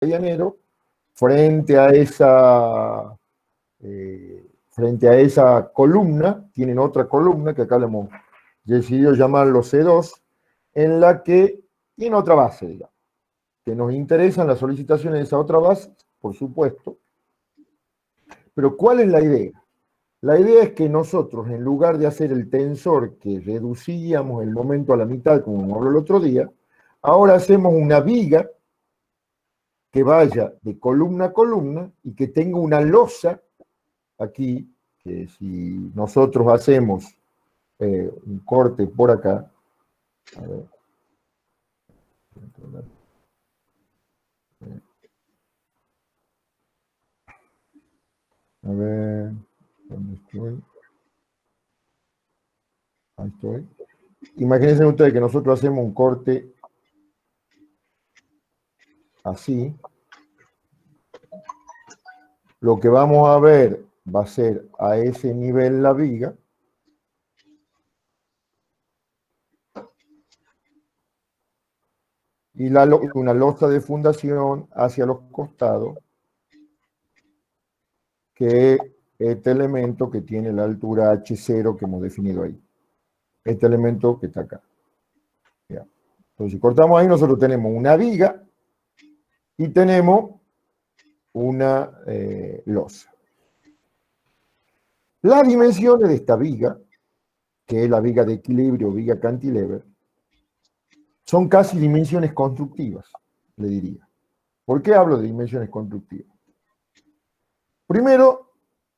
medianero, frente a esa columna, tienen otra columna que acá le hemos decidido llamarlo C2, en la que tiene otra base, digamos, que nos interesan las solicitaciones de esa otra base, por supuesto. Pero ¿cuál es la idea? La idea es que nosotros, en lugar de hacer el tensor que reducíamos el momento a la mitad, como habló el otro día, ahora hacemos una viga que vaya de columna a columna y que tenga una losa aquí, que si nosotros hacemos un corte por acá, a ver, ¿dónde estoy? Ahí estoy. Imagínense ustedes que nosotros hacemos un corte así. Lo que vamos a ver va a ser a ese nivel la viga. Y una losa de fundación hacia los costados, que es este elemento que tiene la altura H0 que hemos definido ahí. Este elemento que está acá. Ya. Entonces, si cortamos ahí, nosotros tenemos una viga y tenemos una losa. Las dimensiones de esta viga, que es la viga de equilibrio, viga cantilever, son casi dimensiones constructivas, le diría. ¿Por qué hablo de dimensiones constructivas? Primero,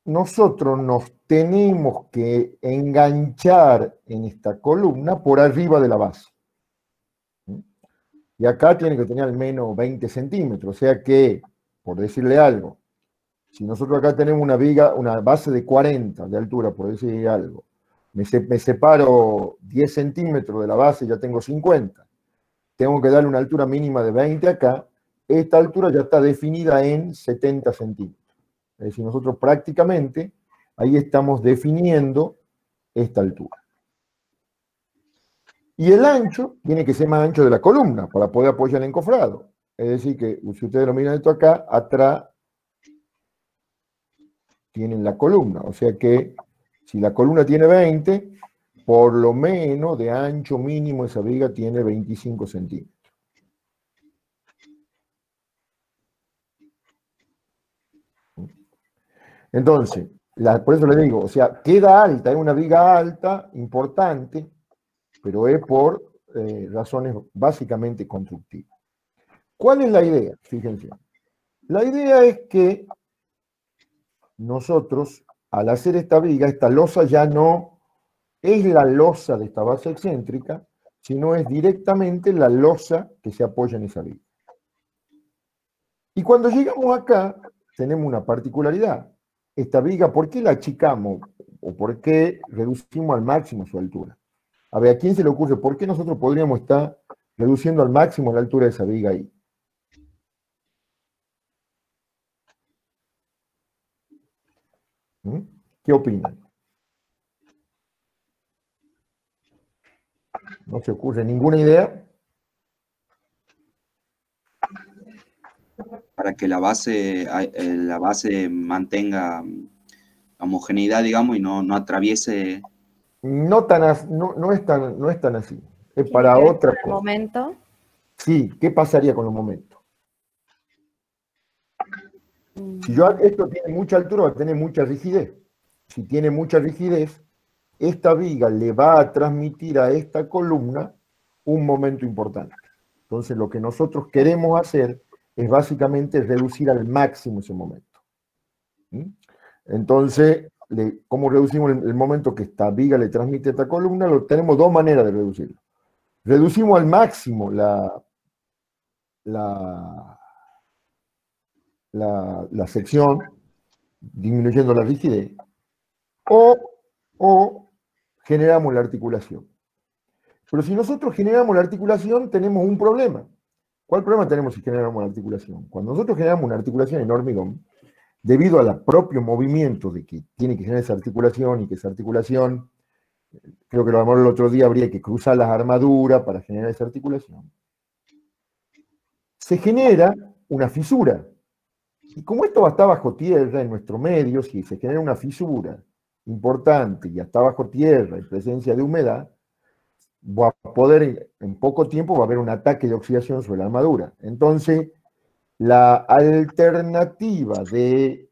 nosotros nos tenemos que enganchar en esta columna por arriba de la base. Y acá tiene que tener al menos 20 centímetros, o sea que, por decirle algo, si nosotros acá tenemos una viga, una base de 40 de altura, por decir algo, me separo 10 centímetros de la base, ya tengo 50. Tengo que darle una altura mínima de 20 acá. Esta altura ya está definida en 70 centímetros. Es decir, nosotros prácticamente ahí estamos definiendo esta altura. Y el ancho tiene que ser más ancho de la columna para poder apoyar el encofrado. Es decir, que si ustedes lo miran esto acá, atrás tienen la columna. O sea que si la columna tiene 20, por lo menos de ancho mínimo esa viga tiene 25 centímetros. Entonces, por eso le digo, o sea, queda alta, es una viga alta, importante, pero es por razones básicamente constructivas. ¿Cuál es la idea? Fíjense. La idea es que nosotros, al hacer esta viga, esta losa ya no es la losa de esta base excéntrica, sino es directamente la losa que se apoya en esa viga. Y cuando llegamos acá, tenemos una particularidad. Esta viga, ¿por qué la achicamos? ¿O por qué reducimos al máximo su altura? A ver, ¿a quién se le ocurre? ¿Por qué nosotros podríamos estar reduciendo al máximo la altura de esa viga ahí? ¿Qué opinan? ¿No se ocurre ninguna idea? Para que la base mantenga homogeneidad, digamos, y no atraviese. No es tan así. Es para otra cosa. ¿Momento? Sí, ¿qué pasaría con los momentos? Si esto tiene mucha altura, va a tener mucha rigidez. Si tiene mucha rigidez, esta viga le va a transmitir a esta columna un momento importante. Entonces, lo que nosotros queremos hacer es básicamente reducir al máximo ese momento. Entonces, ¿cómo reducimos el momento que esta viga le transmite a esta columna? Tenemos dos maneras de reducirlo. Reducimos al máximo la sección, disminuyendo la rigidez, o generamos la articulación. Pero si nosotros generamos la articulación, tenemos un problema. ¿Cuál problema tenemos si generamos la articulación? Cuando nosotros generamos una articulación en hormigón, debido al propio movimiento de que tiene que generar esa articulación y que esa articulación, creo que lo hablamos el otro día, habría que cruzar las armaduras para generar esa articulación. Se genera una fisura. Y como esto está bajo tierra en nuestro medio, si se genera una fisura importante y ya está bajo tierra en presencia de humedad, va a poder, en poco tiempo, va a haber un ataque de oxidación sobre la armadura. Entonces, la alternativa de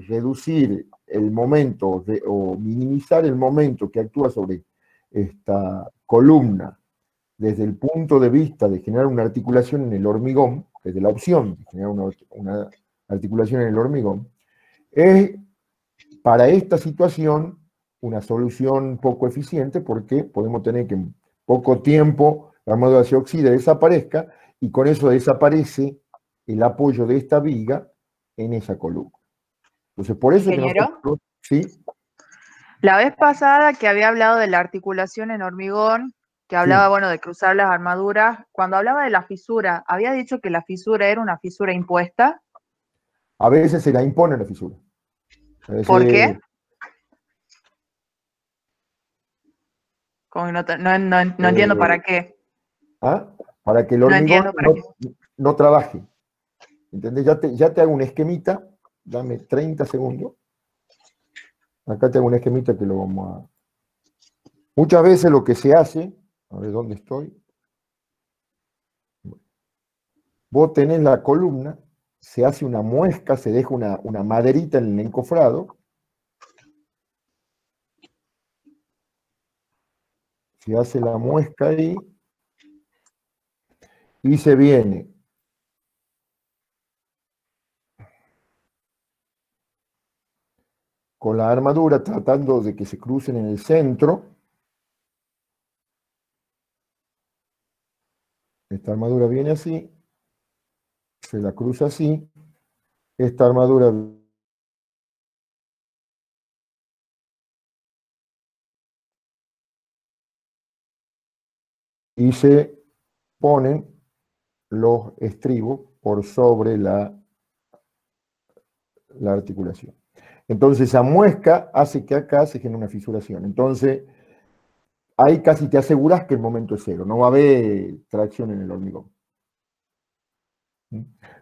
reducir el momento o minimizar el momento que actúa sobre esta columna desde el punto de vista de generar una articulación en el hormigón, desde la opción de generar una articulación en el hormigón, es para esta situación una solución poco eficiente porque podemos tener que en poco tiempo la armadura se oxida y desaparezca, y con eso desaparece el apoyo de esta viga en esa columna. Entonces, por eso es que Ingeniero, nosotros, ¿sí? la vez pasada que había hablado de la articulación en hormigón, que hablaba, Sí. bueno, de cruzar las armaduras, cuando hablaba de la fisura, ¿había dicho que la fisura era una fisura impuesta? A veces se la impone la fisura. A veces, ¿Por qué? Como que no entiendo para qué. ¿ah? Para que el No hormigón entiendo para qué. no trabaje. ¿Entendés? Ya te hago un esquemita, dame 30 segundos. Acá te hago un esquemita que lo vamos a... Muchas veces lo que se hace, a ver dónde estoy, vos tenés la columna, se hace una muesca, se deja una maderita en el encofrado, se hace la muesca ahí, y se viene con la armadura tratando de que se crucen en el centro. Esta armadura viene así, se la cruza así, esta armadura y se ponen los estribos por sobre la articulación. Entonces esa muesca hace que acá se genere una fisuración. Entonces ahí casi te aseguras que el momento es cero, no va a haber tracción en el hormigón.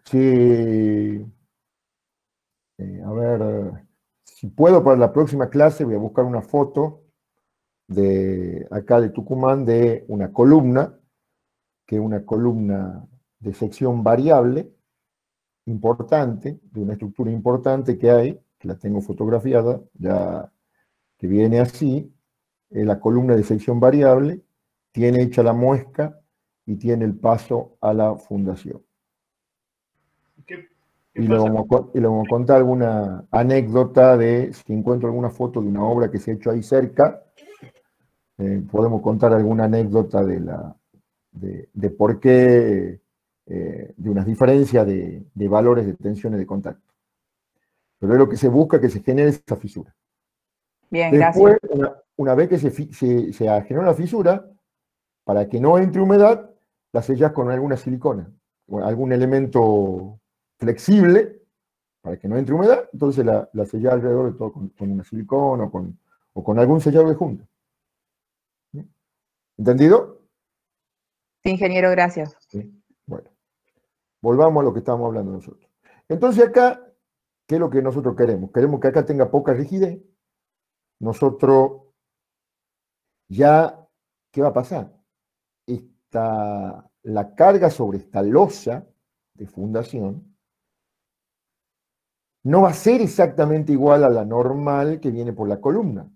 Si, a ver, si puedo para la próxima clase voy a buscar una foto de acá de Tucumán de una columna, que es una columna de sección variable importante, de una estructura importante que hay, que la tengo fotografiada, ya que viene así, la columna de sección variable, tiene hecha la muesca y tiene el paso a la fundación. ¿Qué Y le vamos a contar alguna anécdota de, si encuentro alguna foto de una obra que se ha hecho ahí cerca, podemos contar alguna anécdota de por qué, de unas diferencias de valores de tensiones de contacto. Pero es lo que se busca, que se genere esa fisura. Bien, Después, gracias. una vez que se genera una fisura, para que no entre humedad, la sellas con alguna silicona, o algún elemento flexible, para que no entre humedad, entonces la sellas alrededor de todo con una silicona o con algún sellador de junta. ¿Entendido? Sí, ingeniero, gracias. Sí. Bueno, volvamos a lo que estábamos hablando nosotros. Entonces acá, ¿qué es lo que nosotros queremos? Queremos que acá tenga poca rigidez. Nosotros ya, ¿qué va a pasar? La carga sobre esta losa de fundación no va a ser exactamente igual a la normal que viene por la columna,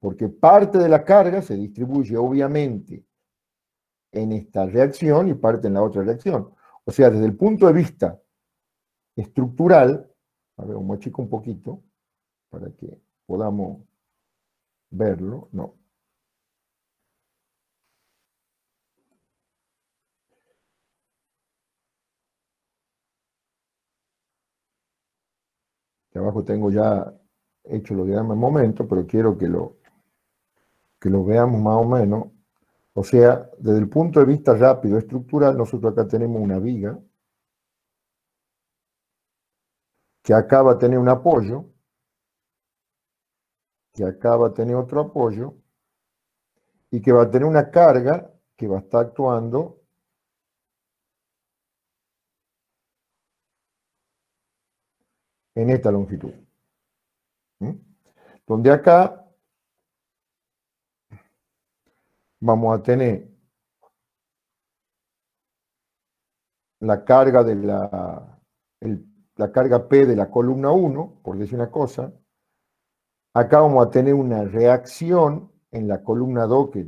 porque parte de la carga se distribuye obviamente en esta reacción y parte en la otra reacción. O sea, desde el punto de vista estructural, a ver, vamos a achicar un poquito para que podamos verlo, no. Que abajo tengo ya hecho los diagramas en momento, pero quiero que lo veamos más o menos. O sea, desde el punto de vista rápido, estructural, nosotros acá tenemos una viga que acá va a tener un apoyo, que acá va a tener otro apoyo, y que va a tener una carga que va a estar actuando en esta longitud. ¿Mm? Donde acá vamos a tener la carga de la carga P de la columna 1, por decir una cosa. Acá vamos a tener una reacción en la columna 2, que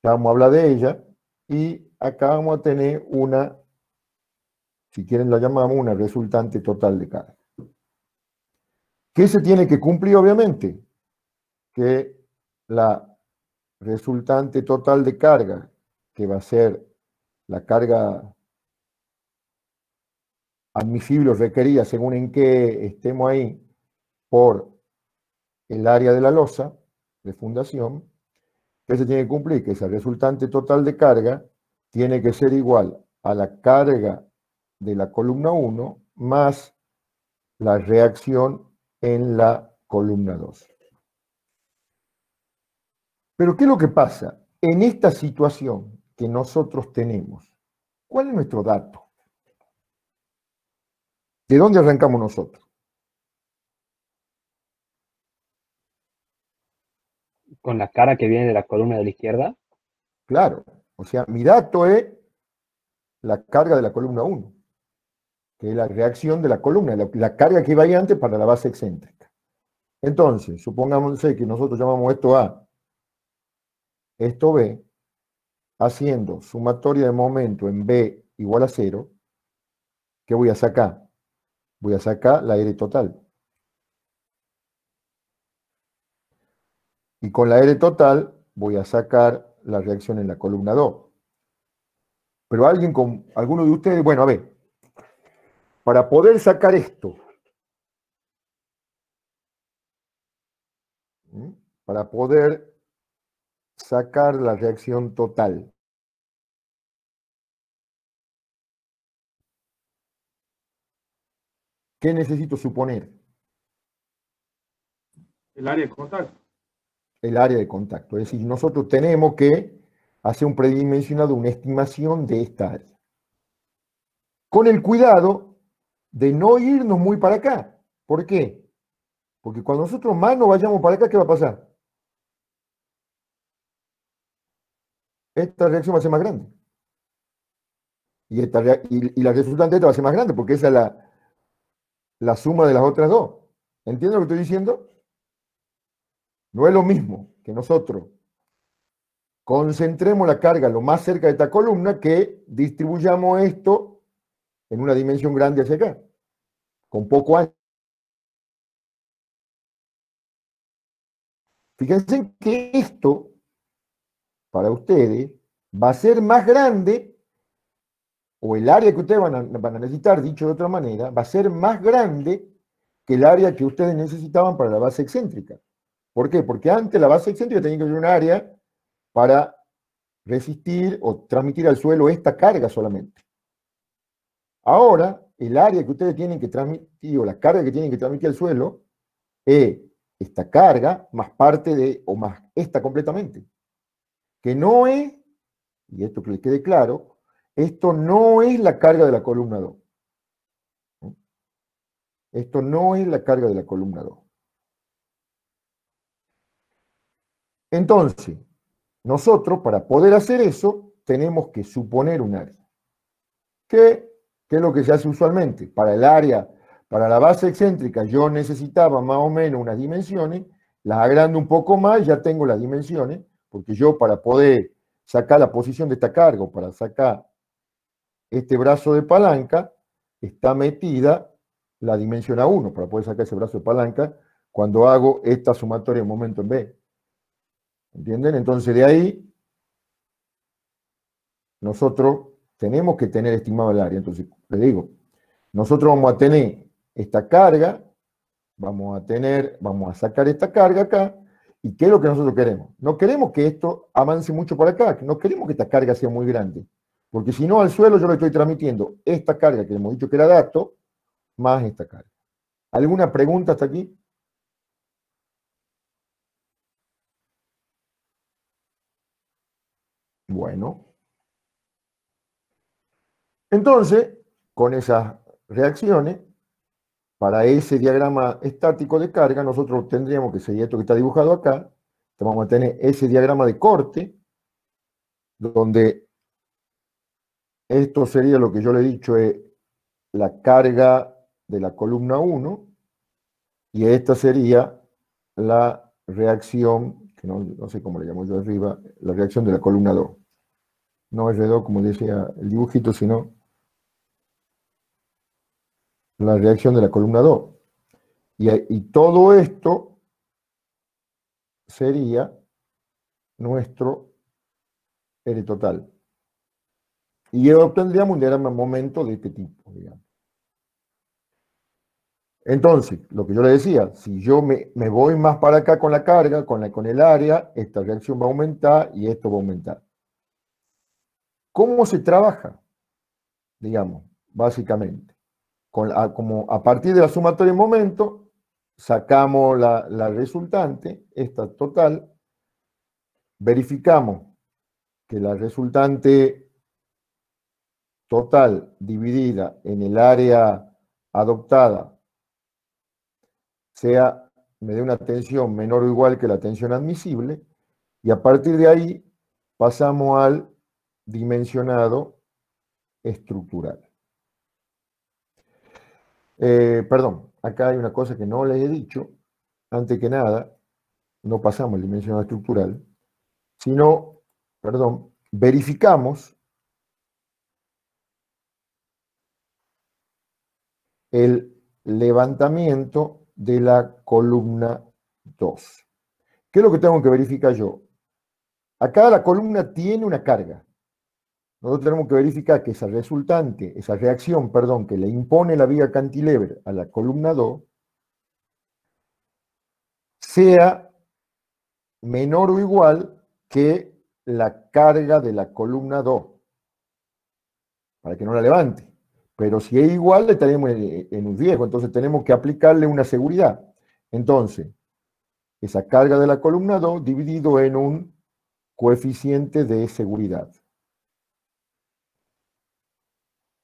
ya vamos a hablar de ella, y acá vamos a tener una, si quieren la llamamos, una resultante total de carga. ¿Qué se tiene que cumplir, obviamente? Que la resultante total de carga, que va a ser la carga admisible o requerida según en qué estemos ahí por el área de la losa de fundación, ¿qué se tiene que cumplir? Que esa resultante total de carga tiene que ser igual a la carga de la columna 1 más la reacción en la columna 2. Pero ¿qué es lo que pasa? En esta situación que nosotros tenemos, ¿cuál es nuestro dato? ¿De dónde arrancamos nosotros? Con la cara que viene de la columna de la izquierda. Claro, o sea, mi dato es la carga de la columna 1, que es la reacción de la columna, la carga que iba ahí antes para la base excéntrica. Entonces, supongamos que nosotros llamamos esto A, esto B, haciendo sumatoria de momento en B igual a 0, ¿qué voy a sacar? Voy a sacar la R total. Y con la R total voy a sacar la reacción en la columna 2. Pero alguno de ustedes, bueno, a ver, para poder sacar esto, para poder sacar la reacción total, ¿qué necesito suponer? El área de contacto. El área de contacto. Es decir, nosotros tenemos que hacer un predimensionado, una estimación de esta área. Con el cuidado de no irnos muy para acá. ¿Por qué? Porque cuando nosotros más nos vayamos para acá, ¿qué va a pasar? Esta reacción va a ser más grande. Y la resultante de esta va a ser más grande, porque esa es la suma de las otras dos. ¿Entienden lo que estoy diciendo? No es lo mismo que nosotros concentremos la carga lo más cerca de esta columna que distribuyamos esto en una dimensión grande hacia acá, con poco ancho. Fíjense que esto, para ustedes, va a ser más grande, o el área que ustedes van a necesitar, dicho de otra manera, va a ser más grande que el área que ustedes necesitaban para la base excéntrica. ¿Por qué? Porque antes la base excéntrica tenía que ser un área para resistir o transmitir al suelo esta carga solamente. Ahora, el área que ustedes tienen que transmitir, o la carga que tienen que transmitir al suelo, es esta carga más parte de, o más esta completamente. Que no es, y esto que les quede claro, esto no es la carga de la columna 2. Esto no es la carga de la columna 2. Entonces, nosotros para poder hacer eso, tenemos que suponer un área. ¿Qué es lo que se hace usualmente? Para el área, para la base excéntrica, yo necesitaba más o menos unas dimensiones, las agrando un poco más, ya tengo las dimensiones, porque yo para poder sacar la posición de esta carga, o para sacar este brazo de palanca, está metida la dimensión A1, para poder sacar ese brazo de palanca, cuando hago esta sumatoria de momento en B. ¿Entienden? Entonces de ahí, nosotros tenemos que tener estimado el área. Entonces, les digo, nosotros vamos a tener esta carga, vamos a sacar esta carga acá, ¿y qué es lo que nosotros queremos? No queremos que esto avance mucho por acá, no queremos que esta carga sea muy grande, porque si no al suelo yo le estoy transmitiendo esta carga que hemos dicho que era dato, más esta carga. ¿Alguna pregunta hasta aquí? Bueno. Entonces, con esas reacciones, para ese diagrama estático de carga, nosotros tendríamos que seguir esto que está dibujado acá, vamos a tener ese diagrama de corte, donde esto sería lo que yo le he dicho, es la carga de la columna 1, y esta sería la reacción, que no sé cómo le llamo yo arriba, la reacción de la columna 2. No R2, como decía el dibujito, sino la reacción de la columna 2. Y todo esto sería nuestro R total. Y obtendríamos un diagrama momento de este tipo, digamos. Entonces, lo que yo le decía, si yo me voy más para acá con la carga, con el área, esta reacción va a aumentar y esto va a aumentar. ¿Cómo se trabaja? Digamos, básicamente. Como a partir de la sumatoria de momento, sacamos la resultante, esta total, verificamos que la resultante total dividida en el área adoptada me dé una tensión menor o igual que la tensión admisible, y a partir de ahí pasamos al dimensionado estructural. Perdón, acá hay una cosa que no les he dicho. Antes que nada, no pasamos el dimensionado estructural, sino, perdón, verificamos el levantamiento de la columna 2. ¿Qué es lo que tengo que verificar yo? Acá la columna tiene una carga. Nosotros tenemos que verificar que esa resultante, esa reacción, perdón, que le impone la viga cantilever a la columna 2, sea menor o igual que la carga de la columna 2, para que no la levante. Pero si es igual, le estaríamos en un riesgo, entonces tenemos que aplicarle una seguridad. Entonces, esa carga de la columna 2 dividido en un coeficiente de seguridad.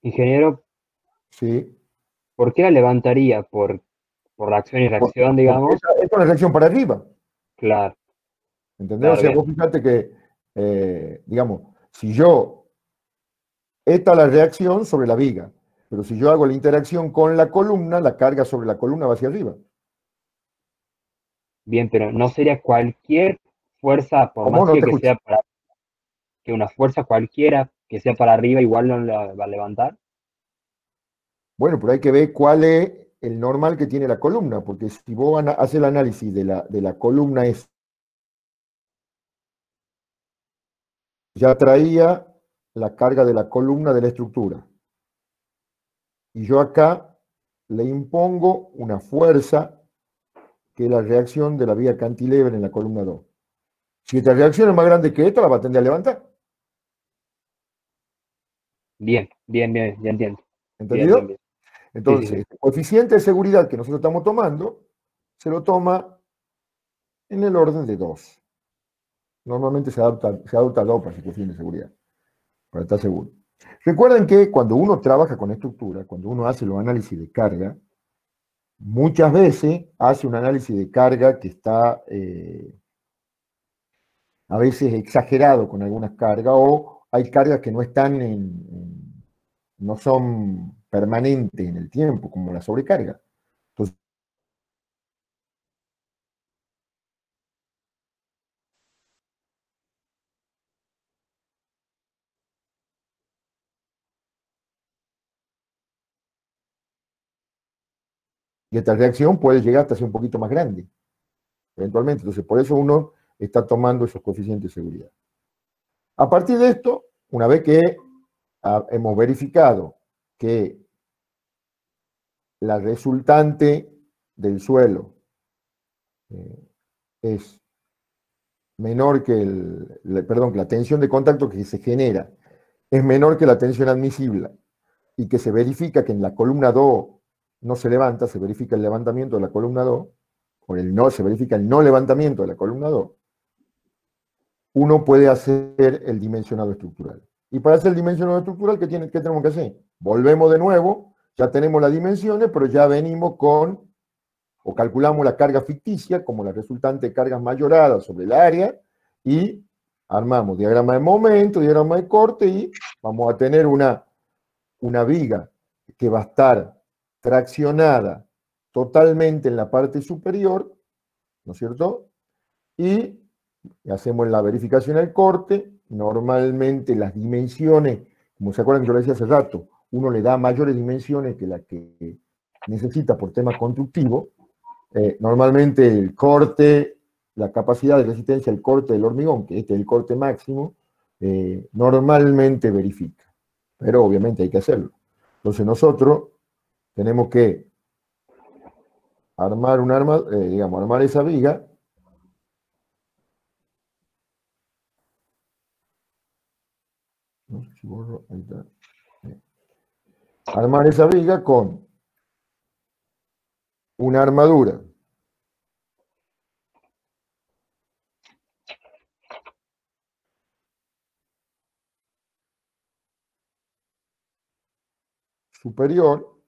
Ingeniero, ¿Sí? ¿por qué la levantaría? ¿Por la acción y reacción, digamos? Esta es una reacción para arriba. Claro. ¿Entendés? Claro, O sea, bien. vos fíjate que, digamos, si yo, esta es la reacción sobre la viga, pero si yo hago la interacción con la columna, la carga sobre la columna va hacia arriba. Bien, pero no sería cualquier fuerza, por ¿Cómo? más No te que escucho. sea que una fuerza cualquiera que sea para arriba igual no la va a levantar. Bueno, pero hay que ver cuál es el normal que tiene la columna, porque si vos haces el análisis de la columna ya traía la carga de la columna de la estructura. Y yo acá le impongo una fuerza que es la reacción de la viga cantilever en la columna 2. Si esta reacción es más grande que esta, la va a tender a levantar. Bien, bien, bien, ya entiendo. Bien, ¿Entendido? bien, bien. Entonces, Sí. el coeficiente de seguridad que nosotros estamos tomando, se lo toma en el orden de 2. Normalmente se adopta a 2 para el coeficiente de seguridad, para estar seguro. Recuerden que cuando uno trabaja con estructura, cuando uno hace los análisis de carga, muchas veces hace un análisis de carga que está a veces exagerado con algunas cargas, o hay cargas que no están no son permanentes en el tiempo, como la sobrecarga. Entonces, y esta reacción puede llegar hasta ser un poquito más grande, eventualmente. Entonces, por eso uno está tomando esos coeficientes de seguridad. A partir de esto, una vez que hemos verificado que la resultante del suelo es menor que que la tensión de contacto que se genera es menor que la tensión admisible, y que se verifica que en la columna 2 no se levanta, se verifica el levantamiento de la columna 2, se verifica el no levantamiento de la columna 2, uno puede hacer el dimensionado estructural. Y para hacer el dimensionado estructural, ¿qué tenemos que hacer? Volvemos de nuevo ya tenemos las dimensiones, pero ya venimos con, o calculamos la carga ficticia como la resultante de cargas mayoradas sobre el área, y armamos diagrama de momento, diagrama de corte, y vamos a tener una viga que va a estar traccionada totalmente en la parte superior, ¿no es cierto? Y hacemos la verificación del corte. Normalmente las dimensiones, como se acuerdan que yo le decía hace rato, uno le da mayores dimensiones que la que necesita por tema constructivo. Normalmente el corte, la capacidad de resistencia al corte del hormigón, que este es el corte máximo, normalmente verifica. Pero obviamente hay que hacerlo. Entonces nosotros tenemos que armar armar esa viga. No sé si borro, ahí está. Armar esa viga con una armadura superior,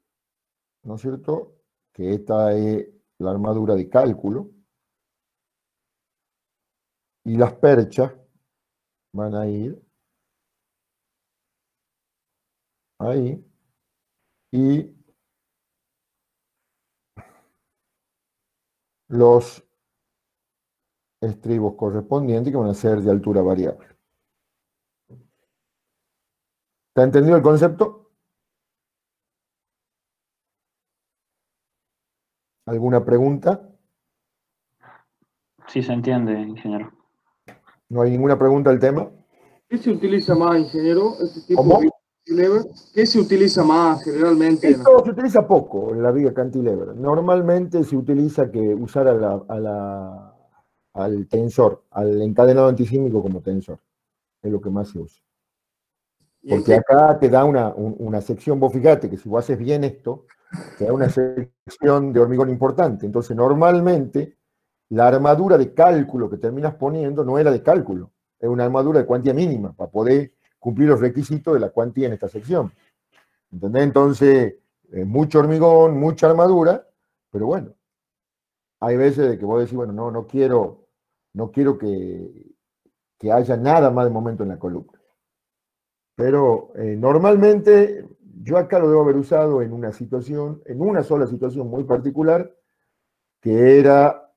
¿no es cierto? Que esta es la armadura de cálculo, y las perchas van a ir ahí, y los estribos correspondientes que van a ser de altura variable. ¿Está entendido el concepto? ¿Alguna pregunta? Sí, se entiende, ingeniero. ¿No hay ninguna pregunta al tema? ¿Qué se utiliza más, ingeniero? Este tipo ¿Cómo? de cantilever. ¿Qué se utiliza más generalmente? Esto se utiliza poco en la viga cantilever. Normalmente se utiliza que usar al tensor, al encadenado antisísmico como tensor. Es lo que más se usa. Porque acá te da una sección, vos fíjate que si vos haces bien esto, te da una sección de hormigón importante. Entonces, normalmente, la armadura de cálculo que terminas poniendo no era de cálculo, es una armadura de cuantía mínima, para poder cumplir los requisitos de la cuantía en esta sección. ¿Entendés? Entonces, mucho hormigón, mucha armadura, pero bueno, hay veces de que vos decís, bueno, no quiero que haya nada más de momento en la columna. Pero normalmente yo acá lo debo haber usado en una sola situación muy particular, que era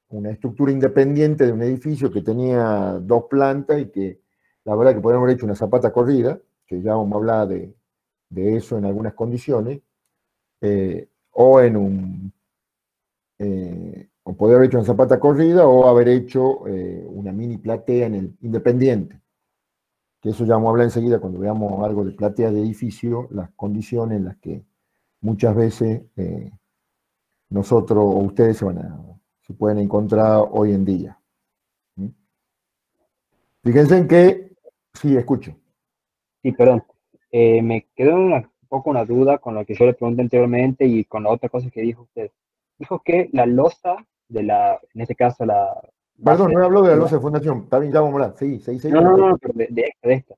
una estructura independiente de un edificio que tenía 2 plantas y que la verdad que podríamos haber hecho una zapata corrida, que ya vamos a hablar de eso en algunas condiciones, o poder haber hecho una zapata corrida o haber hecho una mini platea en el independiente. Que eso ya vamos a hablar enseguida cuando veamos algo de platea de edificio, las condiciones en las que muchas veces nosotros o ustedes se pueden encontrar hoy en día. ¿Mm? Fíjense en que, sí, escucho. Sí, perdón. Me quedó un poco una duda con lo que yo le pregunté anteriormente y con la otra cosa que dijo usted. Dijo que la losa en este caso la Perdón, base, no hablo de la losa de fundación. Está bien, ya vamos a hablar. Sí, no, pero de esta.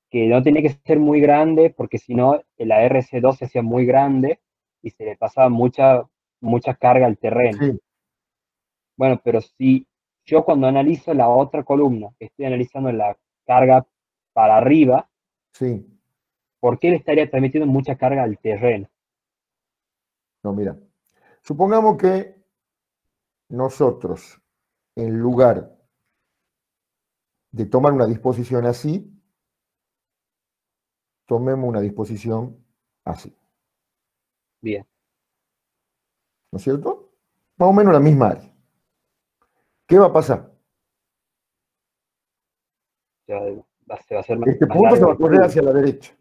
Que no tenía que ser muy grande porque si no, la RC2 se hacía muy grande y se le pasaba mucha carga al terreno. Sí. Bueno, pero si yo cuando analizo la otra columna, estoy analizando la carga para arriba, Sí. ¿por qué le estaría transmitiendo mucha carga al terreno? No, mira. Supongamos que nosotros, en lugar de tomar una disposición así, tomemos una disposición así. Bien. ¿No es cierto? Más o menos la misma área. ¿Qué va a pasar? Se va a hacer más Este punto se va a correr hacia la derecha.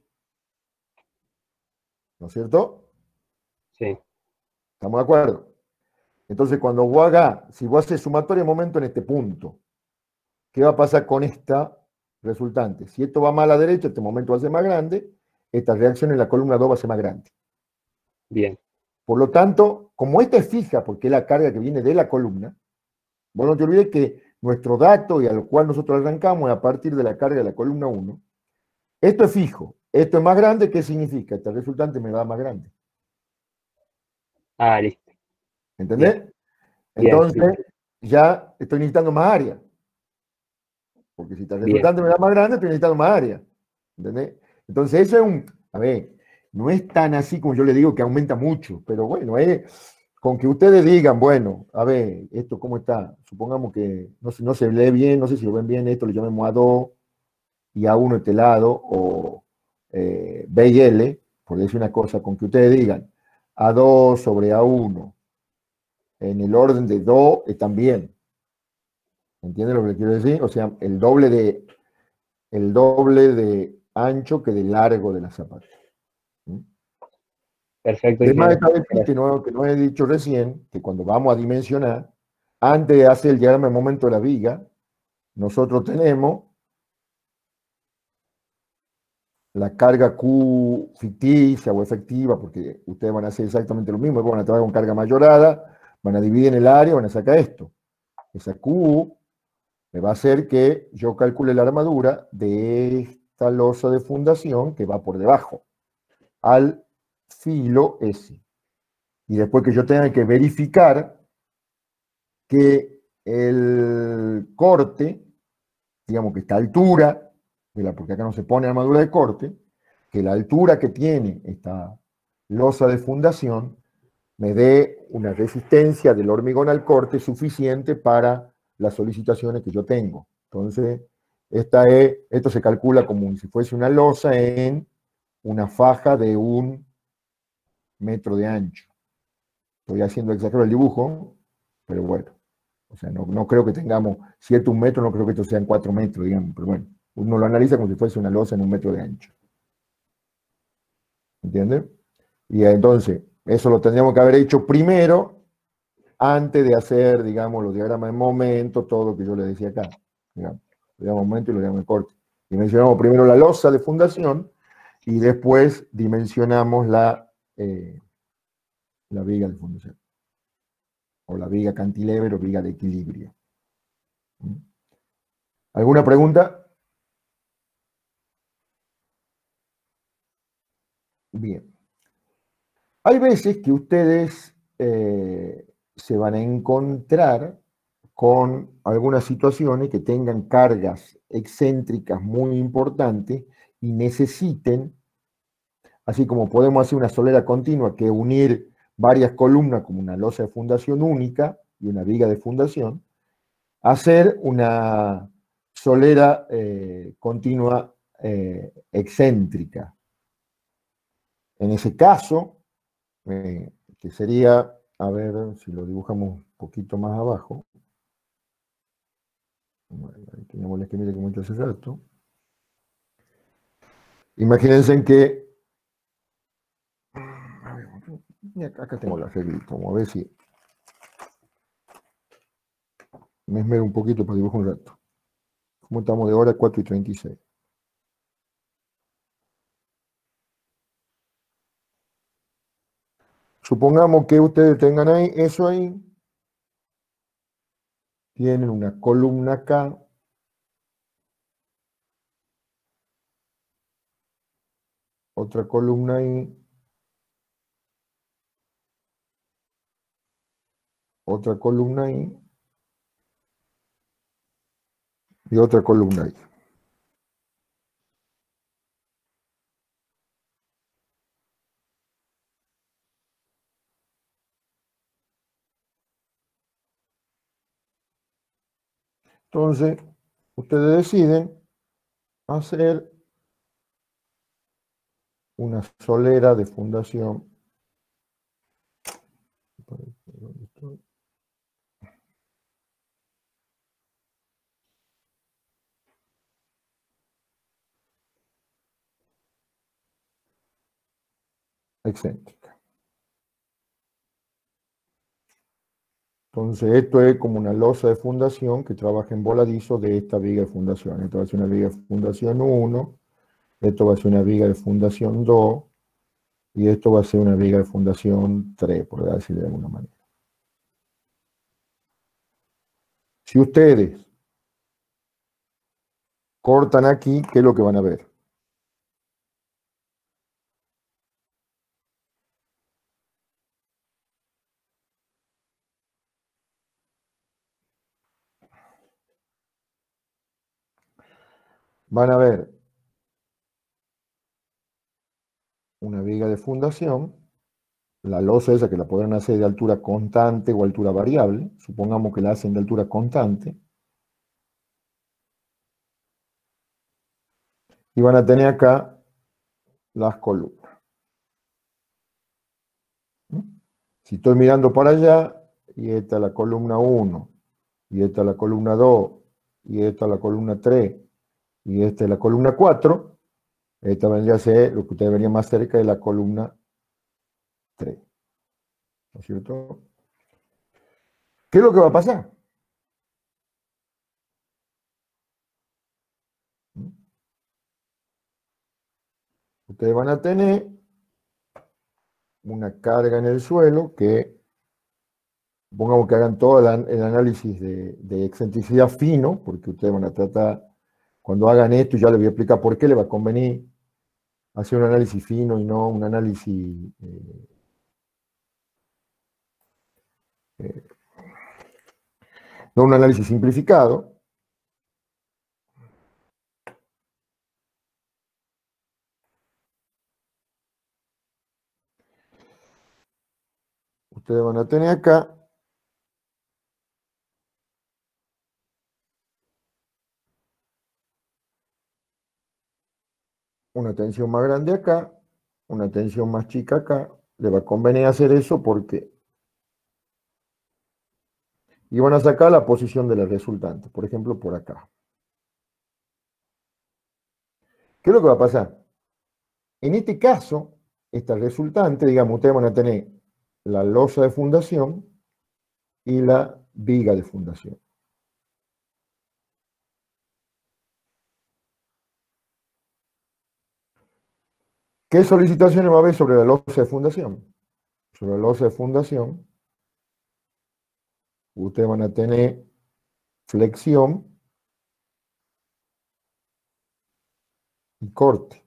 ¿No es cierto? Sí. ¿Estamos de acuerdo? Entonces, cuando vos si vos haces sumatoria de momento en este punto, ¿qué va a pasar con esta resultante? Si esto va más a la derecha, este momento va a ser más grande, esta reacción en la columna 2 va a ser más grande. Bien. Por lo tanto, como esta es fija, porque es la carga que viene de la columna, vos no te olvides que nuestro dato y al cual nosotros arrancamos es a partir de la carga de la columna 1. Esto es fijo. esto es más grande, ¿qué significa? Este resultante me da más grande. Ah, listo. ¿Entendés? Bien, Entonces, ya estoy necesitando más área. Porque si el bien. resultante me da más grande, estoy necesitando más área. ¿Entendés? Entonces, eso es a ver, no es tan así como yo le digo que aumenta mucho, pero bueno, con que ustedes digan, bueno, a ver, esto cómo está, supongamos que no se lee bien, no sé si lo ven bien, esto le llamemos A2 y A1 este lado, o B y L, por decir una cosa, con que ustedes digan A2 sobre A1 en el orden de Do están bien. ¿Entienden lo que le quiero decir? O sea, el doble de ancho que de largo de la zapata. ¿Mm? Perfecto, Además, ingeniero. esta vez que no he dicho recién, que cuando vamos a dimensionar, antes de hacer el diagrama de momento de la viga, nosotros tenemos la carga Q ficticia o efectiva, porque ustedes van a hacer exactamente lo mismo, van a trabajar con carga mayorada, van a dividir en el área, van a sacar esto. Esa Q me va a hacer que yo calcule la armadura de esta losa de fundación que va por debajo, al filo S. Y después que yo tenga que verificar que el corte, digamos que esta altura, porque acá no se pone armadura de corte, que la altura que tiene esta losa de fundación me dé una resistencia del hormigón al corte suficiente para las solicitaciones que yo tengo. Entonces, esto se calcula como si fuese una losa en una faja de 1 metro de ancho. Estoy haciendo exagerado el dibujo, pero bueno. O sea, no creo que tengamos, si esto es 1 metro, no creo que esto sean 4 metros, digamos, pero bueno, uno lo analiza como si fuese una losa en 1 metro de ancho. ¿Entiendes? Y entonces, eso lo tendríamos que haber hecho primero, antes de hacer, digamos, los diagramas de momento, todo lo que yo le decía acá. Digamos, los diagramas de momento y los diagramas de corte. Dimensionamos primero la losa de fundación y después dimensionamos la viga de fundación. O la viga cantilever o viga de equilibrio. ¿Alguna pregunta? Bien. Hay veces que ustedes se van a encontrar con algunas situaciones que tengan cargas excéntricas muy importantes y necesiten, así como podemos hacer una solera continua, que unir varias columnas como una losa de fundación única y una viga de fundación, hacer una solera continua excéntrica. En ese caso, que sería, a ver si lo dibujamos un poquito más abajo. Bueno, ahí tenemos el esquema que mucho hace rato. Imagínense que, acá tengo la regla, vamos a ver si me esmero un poquito para dibujar un rato. ¿Cómo estamos de hora? 4:36. Supongamos que ustedes tengan ahí eso ahí. Tienen una columna acá. Otra columna ahí. Otra columna ahí. Y otra columna ahí. Entonces, ustedes deciden hacer una solera de fundación. Excéntrica. Entonces, esto es como una losa de fundación que trabaja en voladizo de esta viga de fundación. Esto va a ser una viga de fundación 1, esto va a ser una viga de fundación 2, y esto va a ser una viga de fundación 3, por decirlo de alguna manera. Si ustedes cortan aquí, ¿qué es lo que van a ver? van a ver una viga de fundación, la losa esa que la podrán hacer de altura constante o altura variable, supongamos que la hacen de altura constante, y van a tener acá las columnas. Si estoy mirando para allá, y esta es la columna 1, y esta es la columna 2, y esta es la columna 3, y esta es la columna 4, esta vendría a ser lo que ustedes verían más cerca de la columna 3. ¿No es cierto? ¿Qué es lo que va a pasar? Ustedes van a tener una carga en el suelo que, supongamos que hagan todo el análisis de excentricidad fino, porque ustedes van a tratar, cuando hagan esto, ya les voy a explicar por qué les va a convenir hacer un análisis fino y no un análisis no un análisis simplificado. Ustedes van a tener acá una tensión más grande acá, una tensión más chica acá. Le va a convenir hacer eso porque y van a sacar la posición de la resultante, por ejemplo, por acá. ¿Qué es lo que va a pasar? En este caso, esta resultante, digamos, ustedes van a tener la losa de fundación y la viga de fundación. ¿Qué solicitaciones va a haber sobre la losa de fundación? Sobre la losa de fundación, ustedes van a tener flexión y corte.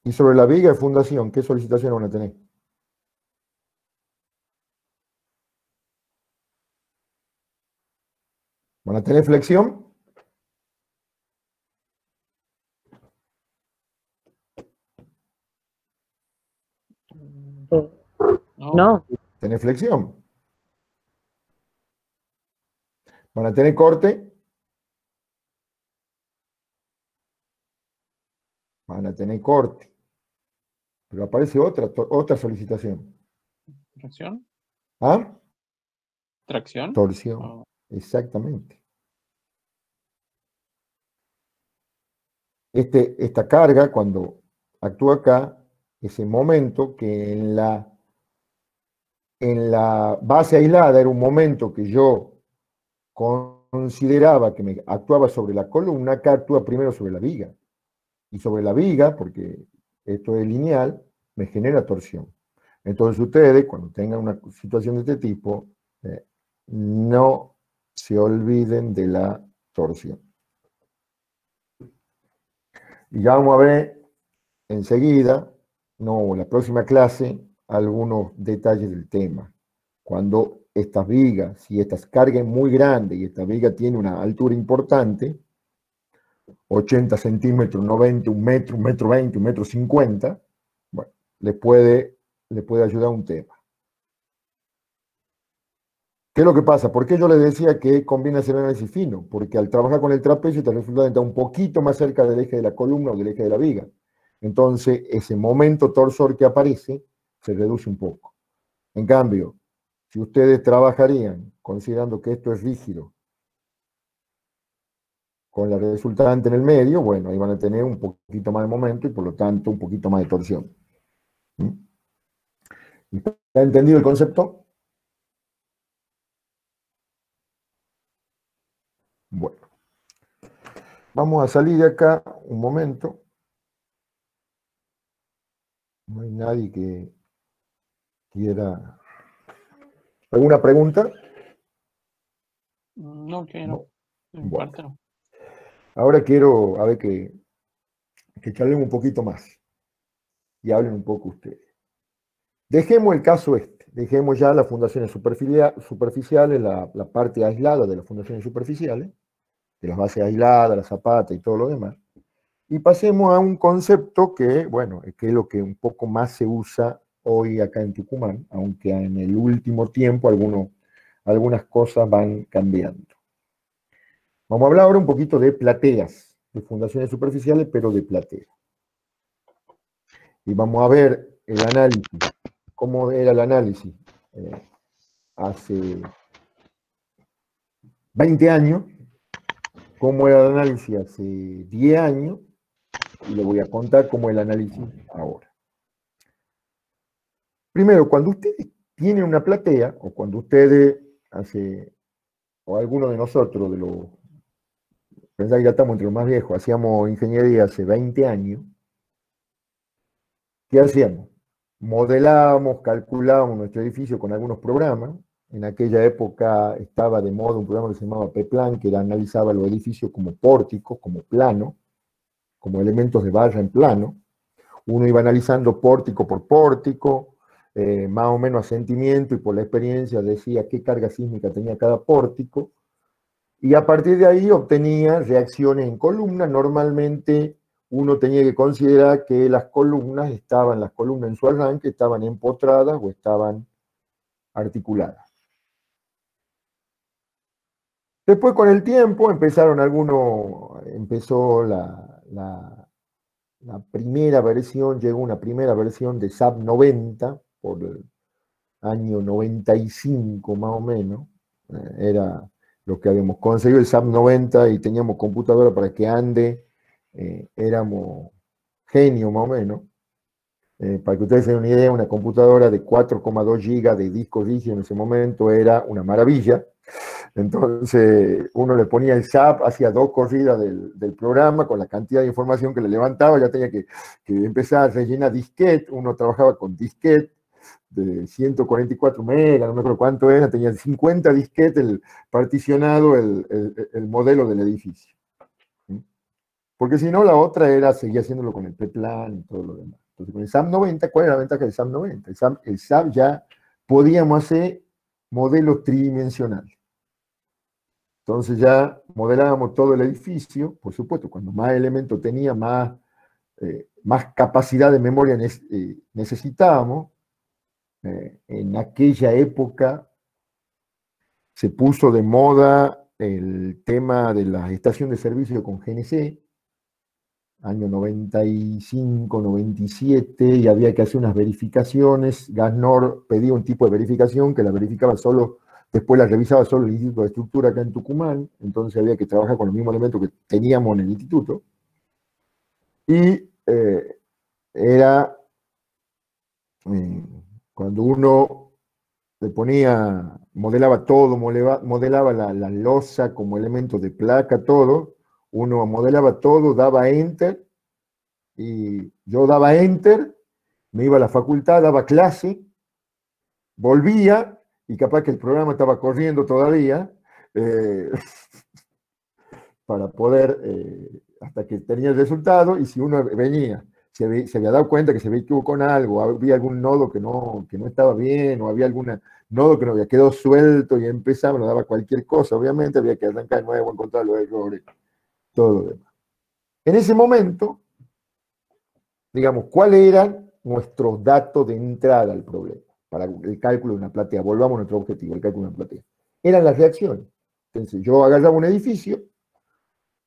Y sobre la viga de fundación, ¿qué solicitaciones van a tener? ¿Van a tener flexión? No. ¿Tener flexión? ¿Van a tener corte? Van a tener corte. Pero aparece otra solicitación. ¿Tracción? ¿Ah? ¿Tracción? Torsión. Oh. Exactamente. Esta carga, cuando actúa acá, es el momento que en la base aislada era un momento que yo consideraba que me actuaba sobre la columna, acá actúa primero sobre la viga. Y sobre la viga, porque esto es lineal, me genera torsión. Entonces ustedes, cuando tengan una situación de este tipo, no se olviden de la torsión. Y ya vamos a ver enseguida, no, en la próxima clase, algunos detalles del tema. Cuando estas vigas, si estas cargas muy grandes y esta viga tiene una altura importante, 80 centímetros, 90, 1 metro, 1 metro 20, 1 metro 50, bueno, le puede ayudar un tema. ¿Qué es lo que pasa? ¿Por qué yo les decía que conviene hacer análisis fino? Porque al trabajar con el trapecio te resulta estar un poquito más cerca del eje de la columna o del eje de la viga. Entonces, ese momento torsor que aparece se reduce un poco. En cambio, si ustedes trabajarían considerando que esto es rígido, con la resultante en el medio, bueno, ahí van a tener un poquito más de momento y por lo tanto un poquito más de torsión. ¿Está entendido el concepto? Bueno, vamos a salir de acá un momento. No hay nadie que quiera... ¿Alguna pregunta? No, que no. En Bueno. parte no. Ahora quiero, a ver, que charlemos un poquito más y hablen un poco ustedes. Dejemos el caso dejemos ya las fundaciones superficiales, la parte aislada de las fundaciones superficiales, de las bases aisladas, la zapata y todo lo demás, y pasemos a un concepto que, bueno, que es lo que un poco más se usa hoy acá en Tucumán, aunque en el último tiempo algunas cosas van cambiando. Vamos a hablar ahora un poquito de plateas, de fundaciones superficiales, pero de plateas. Y vamos a ver el análisis, cómo era el análisis hace 20 años, cómo era el análisis hace 10 años, y le voy a contar cómo es el análisis ahora. Primero, cuando ustedes tienen una platea, o cuando ustedes o alguno de nosotros, pensá que ya estamos entre los más viejos, hacíamos ingeniería hace 20 años, ¿qué hacíamos? Modelábamos, calculábamos nuestro edificio con algunos programas. En aquella época estaba de moda un programa que se llamaba P-Plan, que analizaba los edificios como pórticos, como plano, como elementos de barra en plano. Uno iba analizando pórtico por pórtico, más o menos a sentimiento, y por la experiencia decía qué carga sísmica tenía cada pórtico, y a partir de ahí obtenía reacciones en columna. Normalmente uno tenía que considerar que las columnas en su arranque estaban empotradas o estaban articuladas. Después, con el tiempo, empezó la primera versión, llegó una primera versión de SAP 90, por el año 95 más o menos, era lo que habíamos conseguido el SAP 90, y teníamos computadora para que ande, éramos genios más o menos. Para que ustedes tengan una idea, una computadora de 4,2 GB de disco rígido en ese momento era una maravilla. Entonces uno le ponía el SAP, hacía 2 corridas del programa, con la cantidad de información que le levantaba, ya tenía que empezar a rellenar disquete. Uno trabajaba con disquete de 144 megas, no me acuerdo cuánto era, tenía 50 disquetes particionado el modelo del edificio. Porque si no, la otra seguía haciéndolo con el P-Plan y todo lo demás. Entonces, con el SAP 90, ¿cuál era la ventaja del SAP 90? El SAP ya podíamos hacer modelos tridimensionales. Entonces ya modelábamos todo el edificio. Por supuesto, cuando más elementos tenía, más capacidad de memoria necesitábamos. En aquella época se puso de moda el tema de la estación de servicio con GNC, año 95, 97, y había que hacer unas verificaciones. Gasnor pedía un tipo de verificación que la verificaba solo, después la revisaba solo el Instituto de Estructura acá en Tucumán. Entonces había que trabajar con los mismos elementos que teníamos en el instituto. Y cuando uno le ponía, modelaba todo, modelaba la losa como elemento de placa, todo, uno modelaba todo, daba enter, y yo daba enter, me iba a la facultad, daba clase, volvía, y capaz que el programa estaba corriendo todavía, para poder, hasta que tenía el resultado. Y si uno venía, se había dado cuenta que se había equivocado con algo, había algún nodo que no estaba bien, o había algún nodo que no había quedado suelto, y empezaba, nos daba cualquier cosa, obviamente había que arrancar de nuevo, encontrar los errores, todo lo demás. En ese momento, digamos, ¿cuáles eran nuestros datos de entrada al problema? Para el cálculo de una platea, volvamos a nuestro objetivo, el cálculo de una platea. Eran las reacciones. Entonces, yo agarraba un edificio,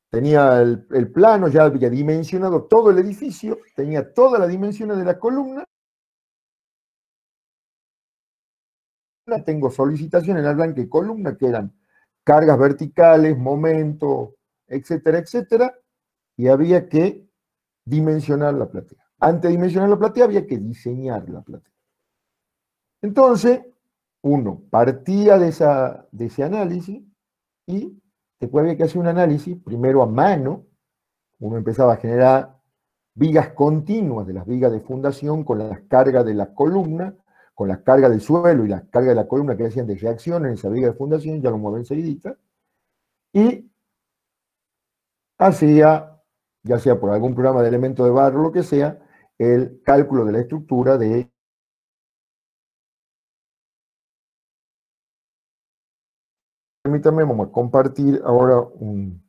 tenía el plano, ya había dimensionado todo el edificio, tenía todas las dimensiones de la columna, tengo solicitación en arranque de columna, que eran cargas verticales, momentos, etcétera, etcétera, y había que dimensionar la platea. Antes de dimensionar la platea había que diseñar la platea. Entonces, uno partía de ese análisis, y después había que hacer un análisis, primero a mano. Uno empezaba a generar vigas continuas de las vigas de fundación con las cargas de la columna, con las cargas del suelo y las cargas de la columna que hacían de reacción en esa viga de fundación, ya lo mueven enseguidita, y hacía, ya sea por algún programa de elemento de barro o lo que sea, el cálculo de la estructura de... Permítanme, vamos a compartir ahora un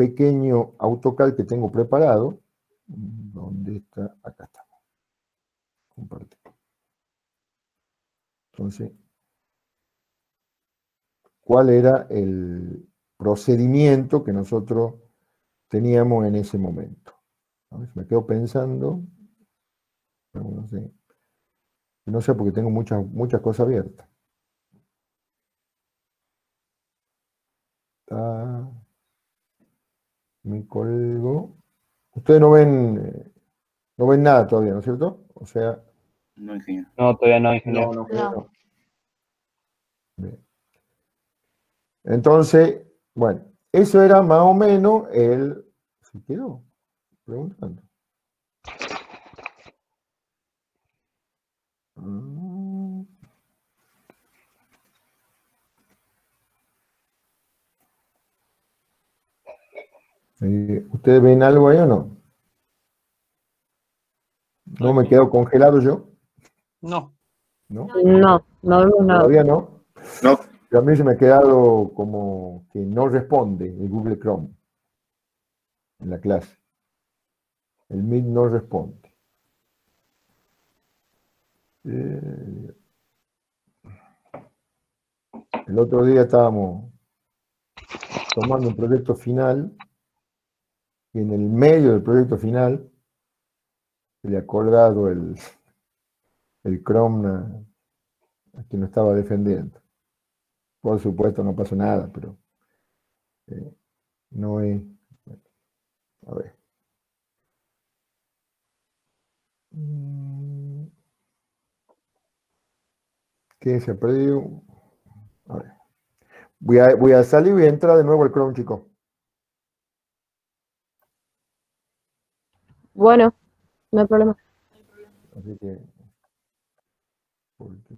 pequeño AutoCAD que tengo preparado. ¿Dónde está? Acá está. Compartir. Entonces, ¿cuál era el procedimiento que nosotros teníamos en ese momento? A ver, me quedo pensando. No sé porque tengo muchas cosas abiertas. Me colgo. Ustedes no ven nada todavía, ¿no es cierto? O sea. No, ingeniero. No, todavía no, ingeniero. No. Bien. Entonces, bueno, eso era más o menos el. ¿Se quedó? Preguntando. ¿Ustedes ven algo ahí o no? ¿No me quedo congelado yo? No. ¿No? No, no vemos nada. Todavía no. No. Y a mí se me ha quedado como que no responde el Google Chrome en la clase. El Meet no responde. El otro día estábamos tomando un proyecto final y en el medio del proyecto final se le ha colgado el Chrome a quien lo estaba defendiendo. Por supuesto no pasó nada, pero no es... A ver. ¿Qué se ha perdido? A ver. Voy a salir y voy a entrar de nuevo al Chrome, chicos. Bueno, no hay problema. Así que... porque...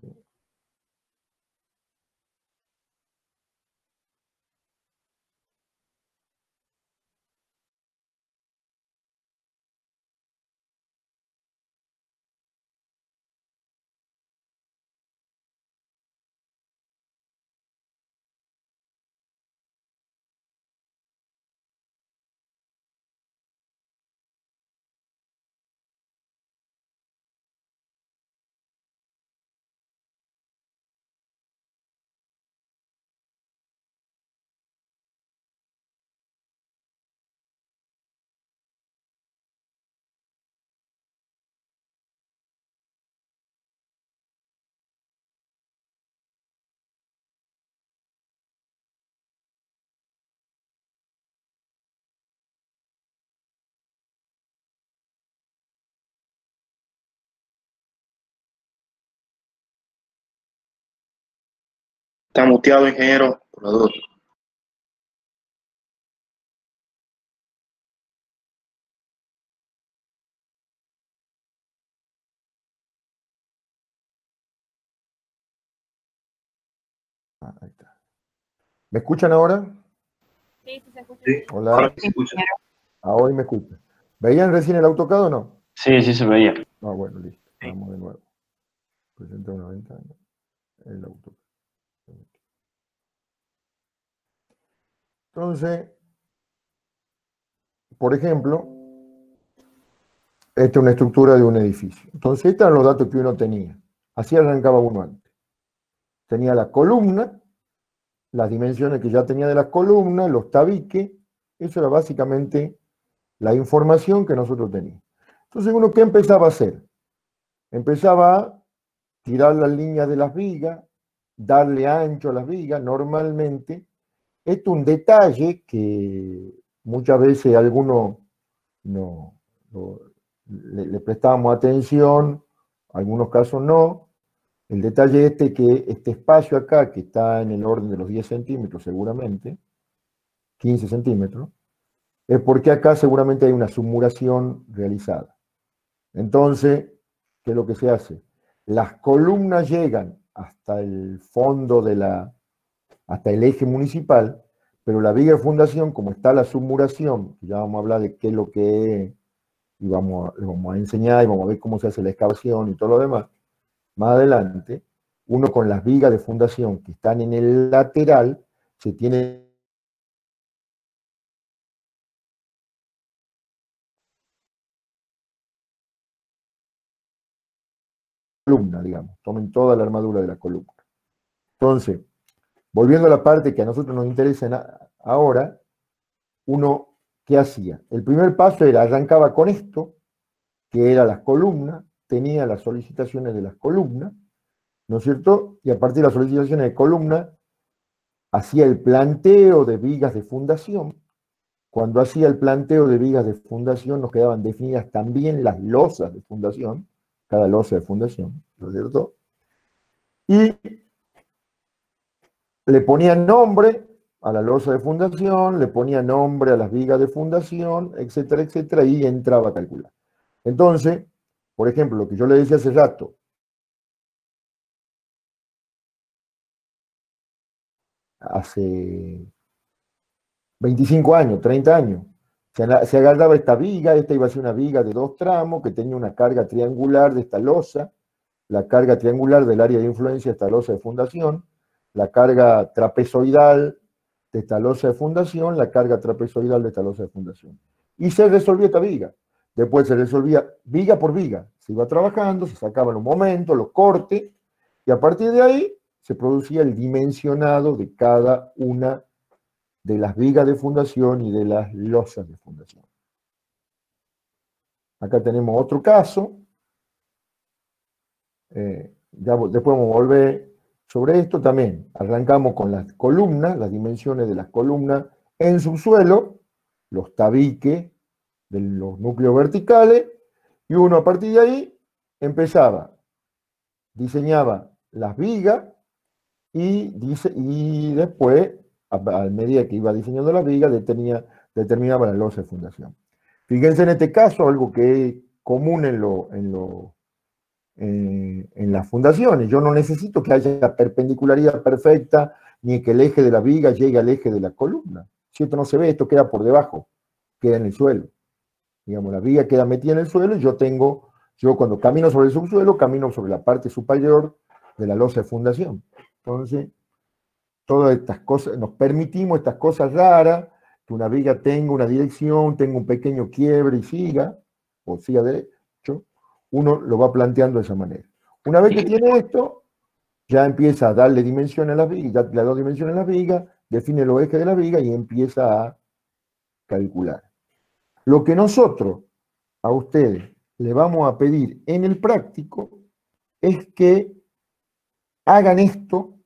Está muteado, ingeniero, por la duda. Ahí está. ¿Me escuchan ahora? Sí, sí se escucha. Sí. Hola. Ahora sí se escucha. Ahora me escuchan. ¿Veían recién el AutoCAD o no? Sí, sí se veía. Ah, bueno, listo. Vamos de nuevo. Presenta una ventana. El AutoCAD. Entonces, por ejemplo, esta es una estructura de un edificio. Entonces, estos eran los datos que uno tenía. Así arrancaba uno antes. Tenía la columna, las dimensiones que ya tenía de las columnas, los tabiques. Eso era básicamente la información que nosotros teníamos. Entonces, uno, ¿qué empezaba a hacer? Empezaba a tirar las líneas de las vigas, darle ancho a las vigas. Normalmente, esto es un detalle que muchas veces a algunos le prestábamos atención, en algunos casos no. El detalle que este espacio acá, que está en el orden de los 10 centímetros seguramente, 15 centímetros, es porque acá seguramente hay una submuración realizada. Entonces, ¿qué es lo que se hace? Las columnas llegan hasta el fondo hasta el eje municipal, pero la viga de fundación, como está la submuración, ya vamos a hablar de qué es lo que es, y les vamos a enseñar y vamos a ver cómo se hace la excavación y todo lo demás, más adelante, uno con las vigas de fundación que están en el lateral, se tiene columna, digamos, tomen toda la armadura de la columna. Entonces, volviendo a la parte que a nosotros nos interesa ahora, uno, ¿qué hacía? El primer paso era, arrancaba con esto, que era las columnas, tenía las solicitaciones de las columnas, ¿no es cierto? Y a partir de las solicitaciones de columna, hacía el planteo de vigas de fundación. Cuando hacía el planteo de vigas de fundación, nos quedaban definidas también las losas de fundación, cada losa de fundación, ¿no es cierto? Y le ponía nombre a la losa de fundación, le ponía nombre a las vigas de fundación, etcétera, etcétera, y entraba a calcular. Entonces, por ejemplo, lo que yo le decía hace rato, hace 25 años, 30 años, se agarraba esta viga, esta iba a ser una viga de 2 tramos, que tenía una carga triangular de esta losa, la carga triangular del área de influencia de esta losa de fundación, la carga trapezoidal de esta losa de fundación, la carga trapezoidal de esta losa de fundación. Y se resolvía esta viga. Después se resolvía viga por viga. Se iba trabajando, se sacaban los momentos, los cortes, y a partir de ahí se producía el dimensionado de cada una de las vigas de fundación y de las losas de fundación. Acá tenemos otro caso. Ya después vamos a volver sobre esto también. Arrancamos con las columnas, las dimensiones de las columnas en subsuelo, los tabiques de los núcleos verticales, y uno a partir de ahí empezaba, diseñaba las vigas y después, a medida que iba diseñando las vigas, determinaba la losa de fundación. Fíjense en este caso, algo que es común en las fundaciones. Yo no necesito que haya perpendicularidad perfecta, ni que el eje de la viga llegue al eje de la columna. Si esto no se ve, esto queda por debajo, queda en el suelo. Digamos, la viga queda metida en el suelo y yo cuando camino sobre el subsuelo, camino sobre la parte superior de la losa de fundación. Entonces, todas estas cosas, nos permitimos estas cosas raras, que una viga tenga una dirección, tenga un pequeño quiebre y siga, o siga derecho, uno lo va planteando de esa manera. Una vez que tiene esto, ya empieza a darle dimensión a las vigas, ya le da 2 dimensiones a las vigas, define los ejes de la viga y empieza a calcular. Lo que nosotros a ustedes le vamos a pedir en el práctico es que hagan esto,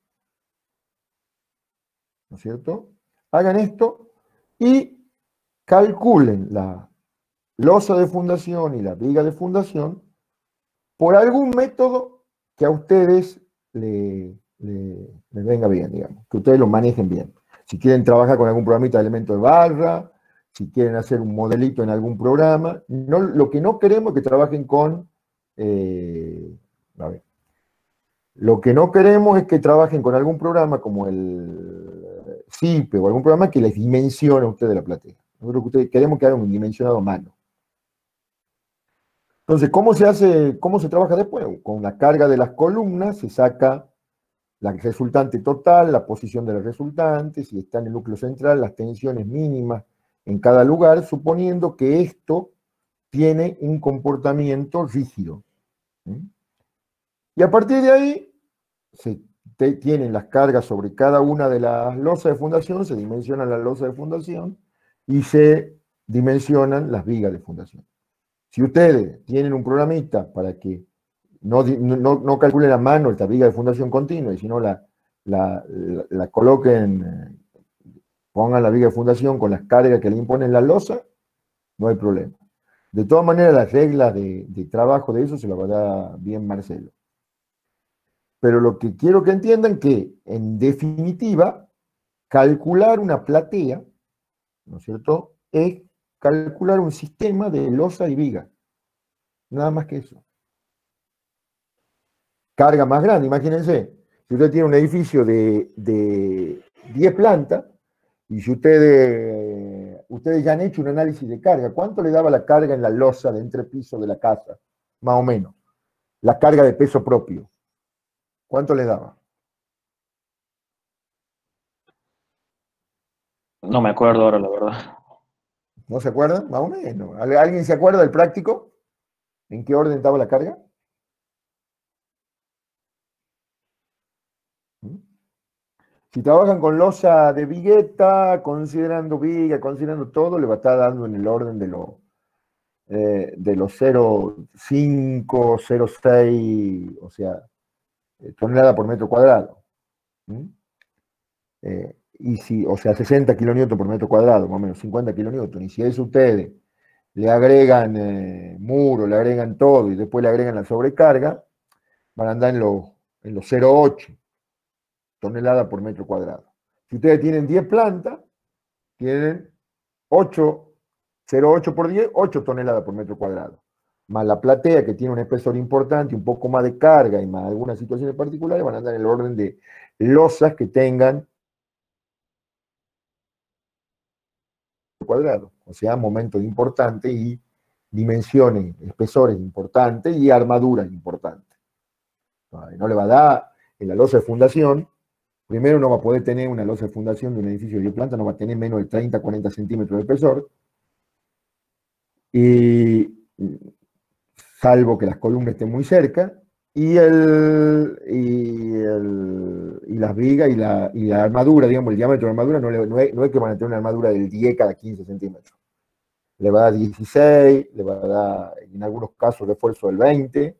¿no es cierto? Hagan esto y calculen la losa de fundación y la viga de fundación por algún método que a ustedes les venga bien, digamos, que ustedes lo manejen bien. Si quieren trabajar con algún programita de elementos de barra, si quieren hacer un modelito en algún programa, lo que no queremos es que trabajen con, lo que no queremos es que trabajen con algún programa como el CIPE o algún programa que les dimensione a ustedes la platea. Nosotros queremos que hagan un dimensionado a mano. Entonces, ¿cómo se trabaja después? Con la carga de las columnas se saca la resultante total, la posición de la resultante, si está en el núcleo central, las tensiones mínimas en cada lugar, suponiendo que esto tiene un comportamiento rígido. Y a partir de ahí, se tienen las cargas sobre cada una de las losas de fundación, se dimensionan las losas de fundación y se dimensionan las vigas de fundación. Si ustedes tienen un programita para que no calculen a mano esta viga de fundación continua, y si no la coloquen, pongan la viga de fundación con las cargas que le imponen la losa, no hay problema. De todas maneras, las reglas de trabajo de eso se las va a dar bien Marcelo. Pero lo que quiero que entiendan que, en definitiva, calcular una platea, ¿no es cierto?, es calcular un sistema de losa y viga. Nada más que eso. Carga más grande, imagínense, si usted tiene un edificio de 10 plantas, y si ustedes ya han hecho un análisis de carga, ¿cuánto le daba la carga en la losa de entrepiso de la casa? Más o menos. La carga de peso propio. ¿Cuánto le daba? No me acuerdo ahora, la verdad. ¿No se acuerdan? Más o menos. ¿Alguien se acuerda del práctico? ¿En qué orden estaba la carga? Si trabajan con losa de vigueta, considerando viga, considerando todo, le va a estar dando en el orden de los 0,5, 0,6, o sea, tonelada por metro cuadrado. ¿Mm? Y si, o sea, 60 kilonewton por metro cuadrado, más o menos 50 kilonewton. Y si a eso ustedes le agregan muro, le agregan todo y después le agregan la sobrecarga, van a andar en los 0,8 toneladas por metro cuadrado. Si ustedes tienen 10 plantas, tienen 0,8 por 10, 8 toneladas por metro cuadrado. Más la platea, que tiene un espesor importante, un poco más de carga y más algunas situaciones particulares, van a andar en el orden de losas que tengan cuadrado, o sea, momentos importantes y dimensiones, espesores importantes y armaduras importantes. No le va a dar en la losa de fundación. Primero, no va a poder tener una losa de fundación de un edificio de 10 plantas, no va a tener menos de 30, 40 centímetros de espesor, y salvo que las columnas estén muy cerca, y las vigas y la armadura, digamos, el diámetro de la armadura, no es que van a tener una armadura del 10 cada 15 centímetros. Le va a dar 16, le va a dar, en algunos casos, refuerzo del 20,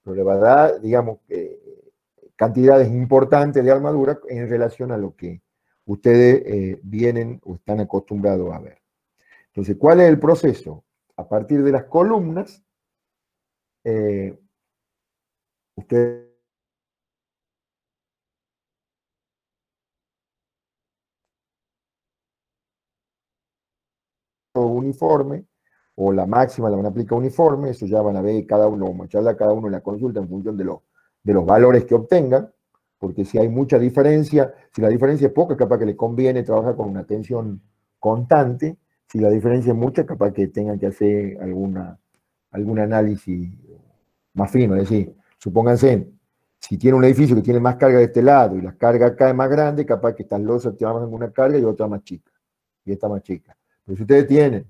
pero le va a dar, digamos, cantidades importantes de armadura en relación a lo que ustedes vienen o están acostumbrados a ver. Entonces, ¿cuál es el proceso? A partir de las columnas, ustedes uniforme, o la máxima la van a aplicar uniforme, eso ya van a ver cada uno, vamos a echarle a cada uno en la consulta en función de los valores que obtengan, porque si hay mucha diferencia, si la diferencia es poca, capaz que les conviene trabajar con una tensión constante, si la diferencia es mucha, capaz que tengan que hacer algún análisis más fino, es decir, supónganse, si tiene un edificio que tiene más carga de este lado y la carga acá es más grande, capaz que estas losas trabajan con una carga y otra más chica, y esta más chica. Pero si ustedes tienen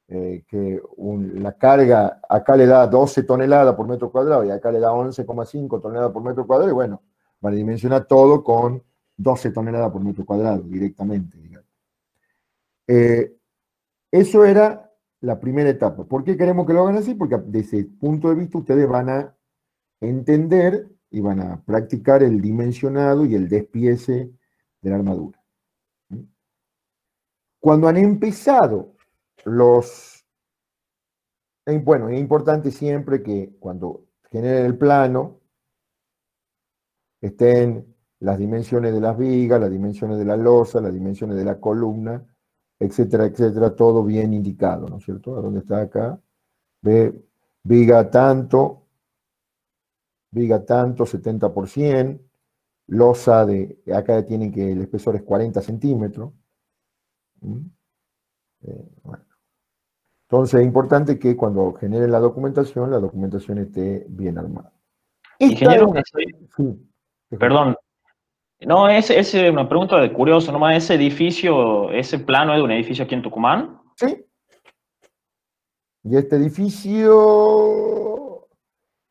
la carga acá le da 12 toneladas por metro cuadrado y acá le da 11,5 toneladas por metro cuadrado, y bueno, van a dimensionar todo con 12 toneladas por metro cuadrado directamente, digamos. Eso era la primera etapa. ¿Por qué queremos que lo hagan así? Porque desde ese punto de vista ustedes van a entender y van a practicar el dimensionado y el despiece de la armadura. Cuando han empezado bueno, es importante siempre que cuando generen el plano estén las dimensiones de las vigas, las dimensiones de la losa, las dimensiones de la columna, etcétera, todo bien indicado, ¿no es cierto? ¿A dónde está acá? Ve, viga tanto, 70%, losa acá tienen que el espesor es 40 centímetros. Bueno. Entonces es importante que cuando generen la documentación esté bien armada. Ingeniero, Sí, perdón. No, es una pregunta de curioso nomás. ¿Ese edificio, ese plano es de un edificio aquí en Tucumán? Sí. Y este edificio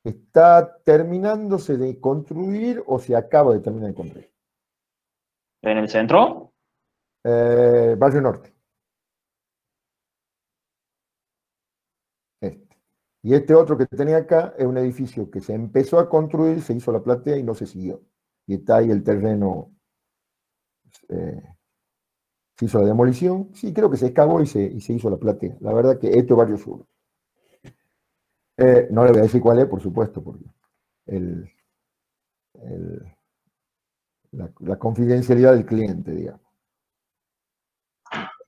está terminándose de construir o se acaba de terminar de construir. ¿En el centro? Barrio Norte. Y este otro que tenía acá es un edificio que se empezó a construir, se hizo la platea y no se siguió. Y está ahí el terreno, se hizo la demolición. Sí, creo que se excavó y se hizo la platea. La verdad que esto es Barrio Sur. No le voy a decir cuál es, por supuesto, porque la confidencialidad del cliente, digamos.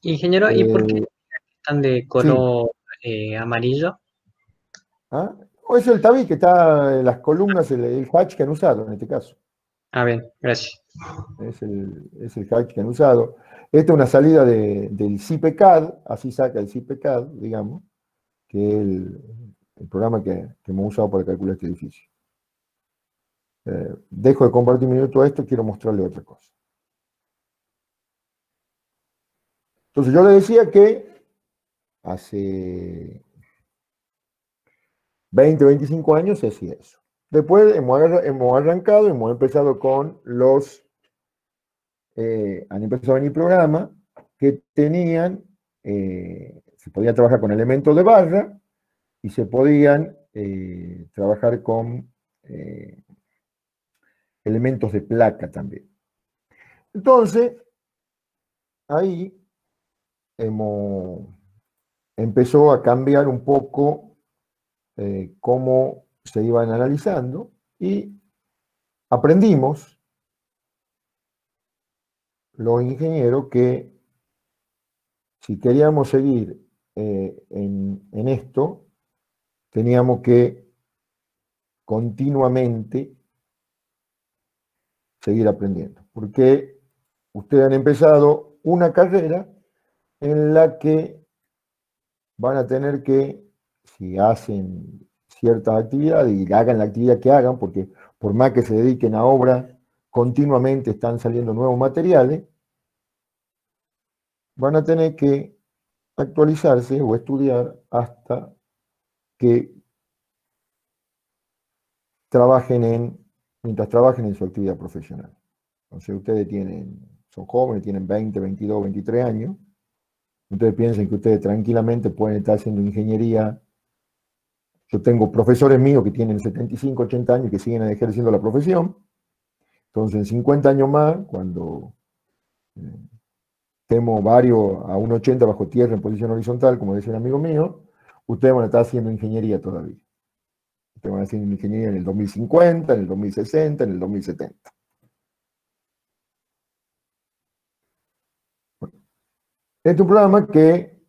Ingeniero, ¿y por qué están de color amarillo? ¿Ah? O es el tabique que está en las columnas, el hatch que han usado en este caso. Ah, bien, gracias. Es el hatch que han usado. Esta es una salida del CIPECAD, así saca el CIPECAD, digamos, que es el programa que hemos usado para calcular este edificio. Dejo de compartir un minuto a esto, quiero mostrarle otra cosa. Entonces yo le decía que hace 20, 25 años se hacía eso. Después hemos arrancado, hemos empezado con los han empezado a venir programas que tenían, se podía trabajar con elementos de barra y se podían trabajar con elementos de placa también. Entonces, ahí empezó a cambiar un poco cómo se iban analizando y aprendimos los ingenieros que si queríamos seguir en esto, teníamos que continuamente seguir aprendiendo, porque ustedes han empezado una carrera en la que van a tener que, si hacen ciertas actividades y hagan la actividad que hagan, porque por más que se dediquen a obra, continuamente están saliendo nuevos materiales, van a tener que actualizarse o estudiar hasta que mientras trabajen en su actividad profesional. Entonces ustedes son jóvenes, tienen 20, 22, 23 años, entonces piensen que ustedes tranquilamente pueden estar haciendo ingeniería. Yo tengo profesores míos que tienen 75, 80 años y que siguen ejerciendo la profesión. Entonces en 50 años más, cuando estemos varios a un 80 bajo tierra en posición horizontal, como decía un amigo mío, ustedes van a estar haciendo ingeniería todavía. Ustedes van a hacer ingeniería en el 2050, en el 2060, en el 2070. Bueno, este es un programa que,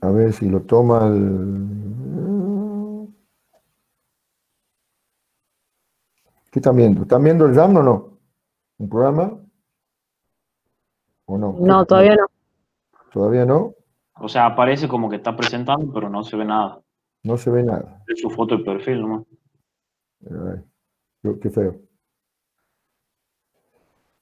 a ver si lo toma ¿Qué están viendo? ¿Están viendo el RAM o no? ¿Un programa? ¿O no? No, todavía no. ¿Todavía no? O sea, aparece como que está presentando, pero no se ve nada. No se ve nada. Es su foto de perfil nomás. Qué feo.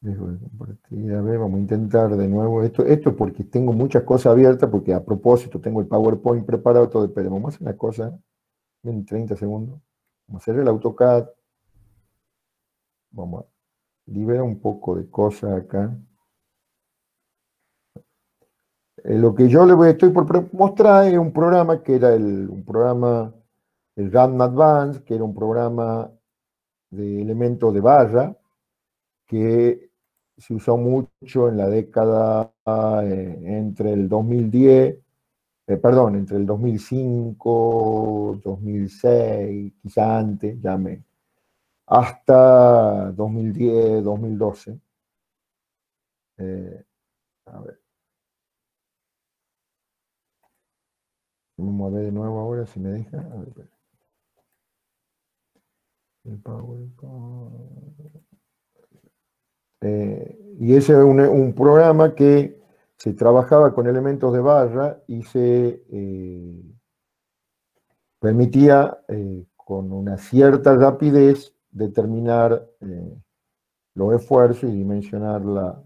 Dejo de compartir. A ver, vamos a intentar de nuevo. Esto es porque tengo muchas cosas abiertas, porque a propósito tengo el PowerPoint preparado todo. Pero vamos a hacer una cosa en 30 segundos. Vamos a hacer el AutoCAD. Vamos a liberar un poco de cosas acá. Lo que yo estoy por mostrar es un programa que era el RAM Advance, que era un programa de elementos de barra, que se usó mucho en la década entre el 2010, entre el 2005, 2006, quizá antes, hasta 2010, 2012. A ver. Vamos a ver de nuevo ahora si me deja. A ver, el PowerPoint. Y ese es un programa que se trabajaba con elementos de barra y se permitía con una cierta rapidez determinar los esfuerzos y dimensionar la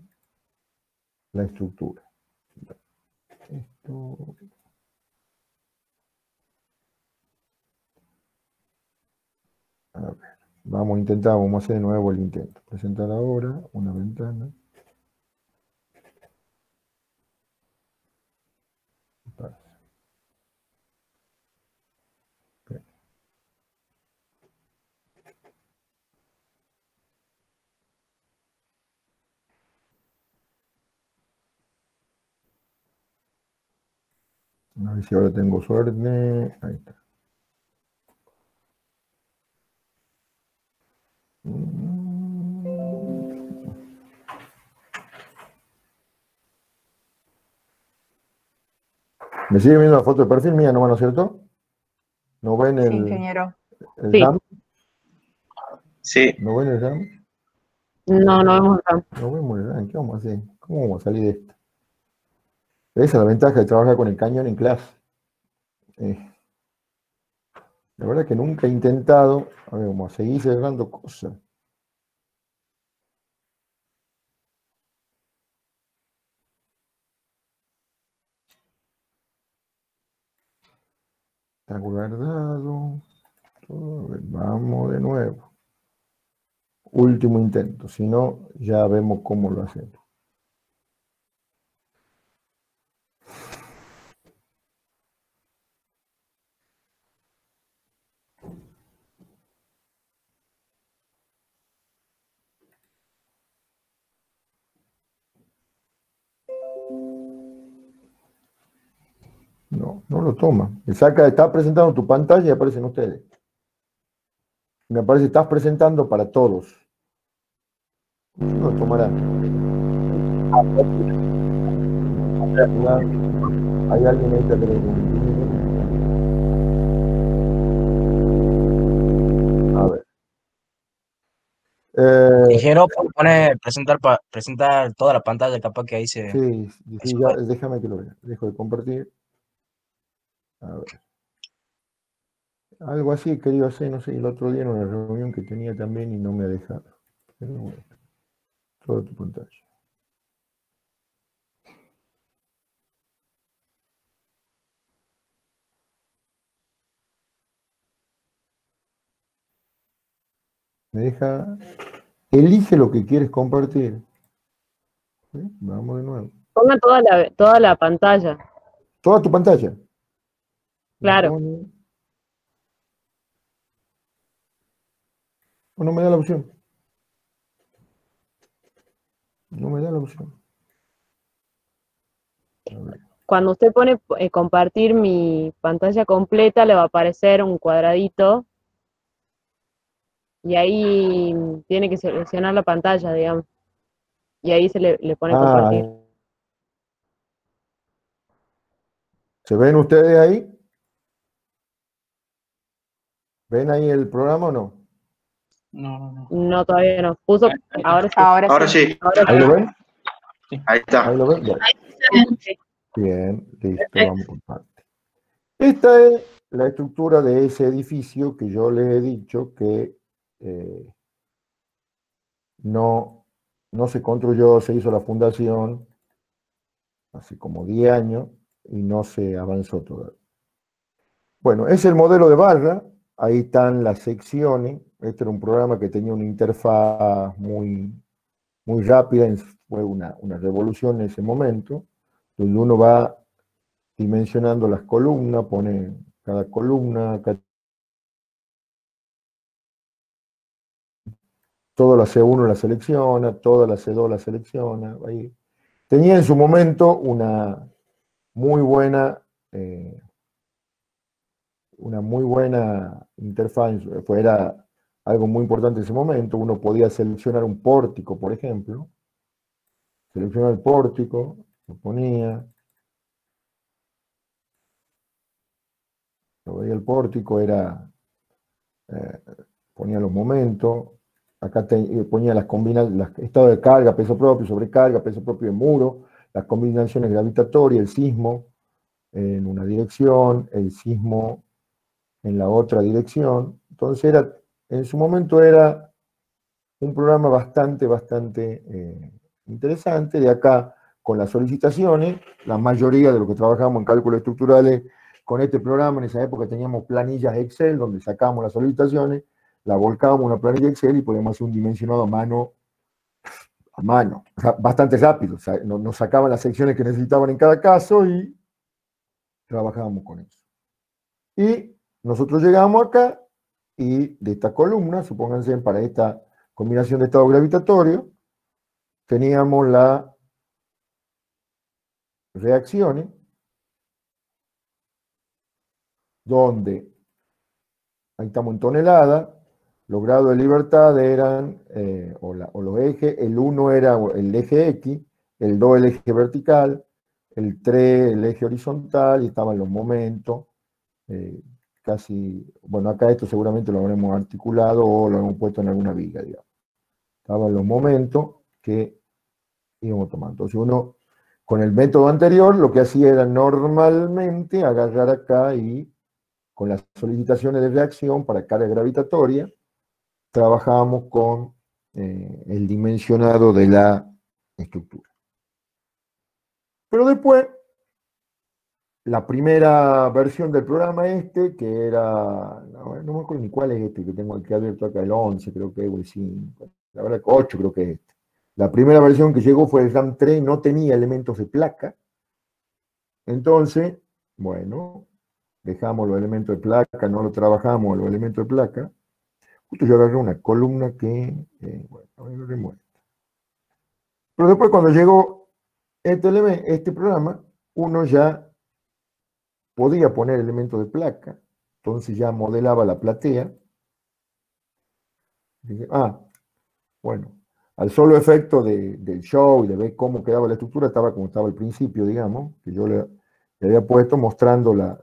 estructura. A ver, vamos a hacer de nuevo el intento. Presentar ahora una ventana. A ver si ahora tengo suerte. Ahí está. ¿Me sigue viendo la foto de perfil mía, no es cierto? ¿No ven Sí, ingeniero. el Sí. RAM? Sí. ¿No ven el RAM? No, no vemos acá. No vemos el RAM. ¿Qué vamos a hacer? ¿Cómo vamos a salir de esto? Esa es la ventaja de trabajar con el cañón en clase. La verdad que nunca he intentado. A ver, vamos a seguir cerrando cosas. Está guardado. Todo. A ver, vamos de nuevo. último intento, si no, ya vemos cómo lo hacemos. No, no lo toma. Le saca, está presentando tu pantalla y aparecen ustedes. Me aparece, estás presentando para todos. No lo tomará. Hay alguien ahí que a ver. Ingeniero, pone presentar toda la pantalla, capaz que ahí se... Sí, ya, déjame que lo vea. Dejo de compartir. A ver. Algo así quería hacer, no sé, el otro día en una reunión que tenía también y no me ha dejado. Pero bueno, toda tu pantalla. Me deja, elige lo que quieres compartir. ¿Sí? Vamos de nuevo. Ponga toda la pantalla. Toda tu pantalla. Claro. No me da la opción. No me da la opción. A ver. Cuando usted pone compartir mi pantalla completa, le va a aparecer un cuadradito. Y ahí tiene que seleccionar la pantalla, digamos. Y ahí se le pone compartir. ¿Se ven ustedes ahí? ¿Ven ahí el programa o no? No. No, todavía no. Puso, ahora sí. Ahora sí. ¿Ahí lo ven? Sí. Ahí está. ¿Ahí lo ven? Bien, listo, vamos por parte. Esta es la estructura de ese edificio que yo les he dicho que no se construyó, se hizo la fundación hace como 10 años y no se avanzó todavía. Bueno, es el modelo de barra, ahí están las secciones. Este era un programa que tenía una interfaz muy rápida, fue una revolución en ese momento, donde uno va dimensionando las columnas, pone cada columna, toda la C1 la selecciona, toda la C2 la selecciona. Ahí. Tenía en su momento una muy buena interfaz, era algo muy importante en ese momento. Uno podía seleccionar un pórtico, por ejemplo. Seleccionar el pórtico, lo ponía. Lo veía el pórtico, ponía los momentos. Acá ponía las combinaciones, estado de carga, peso propio, sobrecarga, peso propio de muro, las combinaciones gravitatorias, el sismo en una dirección, el sismo en la otra dirección. Entonces en su momento era un programa bastante interesante. De acá, con las solicitaciones, la mayoría de los que trabajamos en cálculos estructurales con este programa, en esa época teníamos planillas Excel donde sacábamos las solicitaciones, la volcábamos en una planilla Excel y podíamos hacer un dimensionado a mano, o sea, bastante rápido. O sea, nos sacaban las secciones que necesitaban en cada caso y trabajábamos con eso. Y nosotros llegamos acá y de esta columna, supónganse para esta combinación de estado gravitatorio, teníamos las reacciones, donde, ahí estamos en toneladas, los grados de libertad eran, o los ejes, el 1 era el eje X, el 2 el eje vertical, el 3 el eje horizontal, y estaban los momentos, casi, bueno, acá esto seguramente lo habremos articulado o lo hemos puesto en alguna viga, digamos. Estaban los momentos que íbamos tomando. Entonces uno, con el método anterior, lo que hacía era normalmente agarrar acá y con las solicitaciones de reacción para carga gravitatoria, trabajábamos con el dimensionado de la estructura. Pero después, la primera versión del programa que era, no me acuerdo ni cuál es este que tengo aquí abierto acá, el 11, creo que es, o el 5. la verdad, 8 creo que es este. La primera versión que llegó fue el RAM 3, no tenía elementos de placa. Entonces, bueno, dejamos los elementos de placa, no lo trabajamos los elementos de placa. Justo yo agarré una columna que, bueno, a ver, lo remuevo. Pero después cuando llegó este programa, uno ya podía poner elementos de placa, entonces ya modelaba la platea. Dije, bueno, al solo efecto del show y de ver cómo quedaba la estructura, estaba como estaba al principio, digamos, que yo le había puesto mostrando la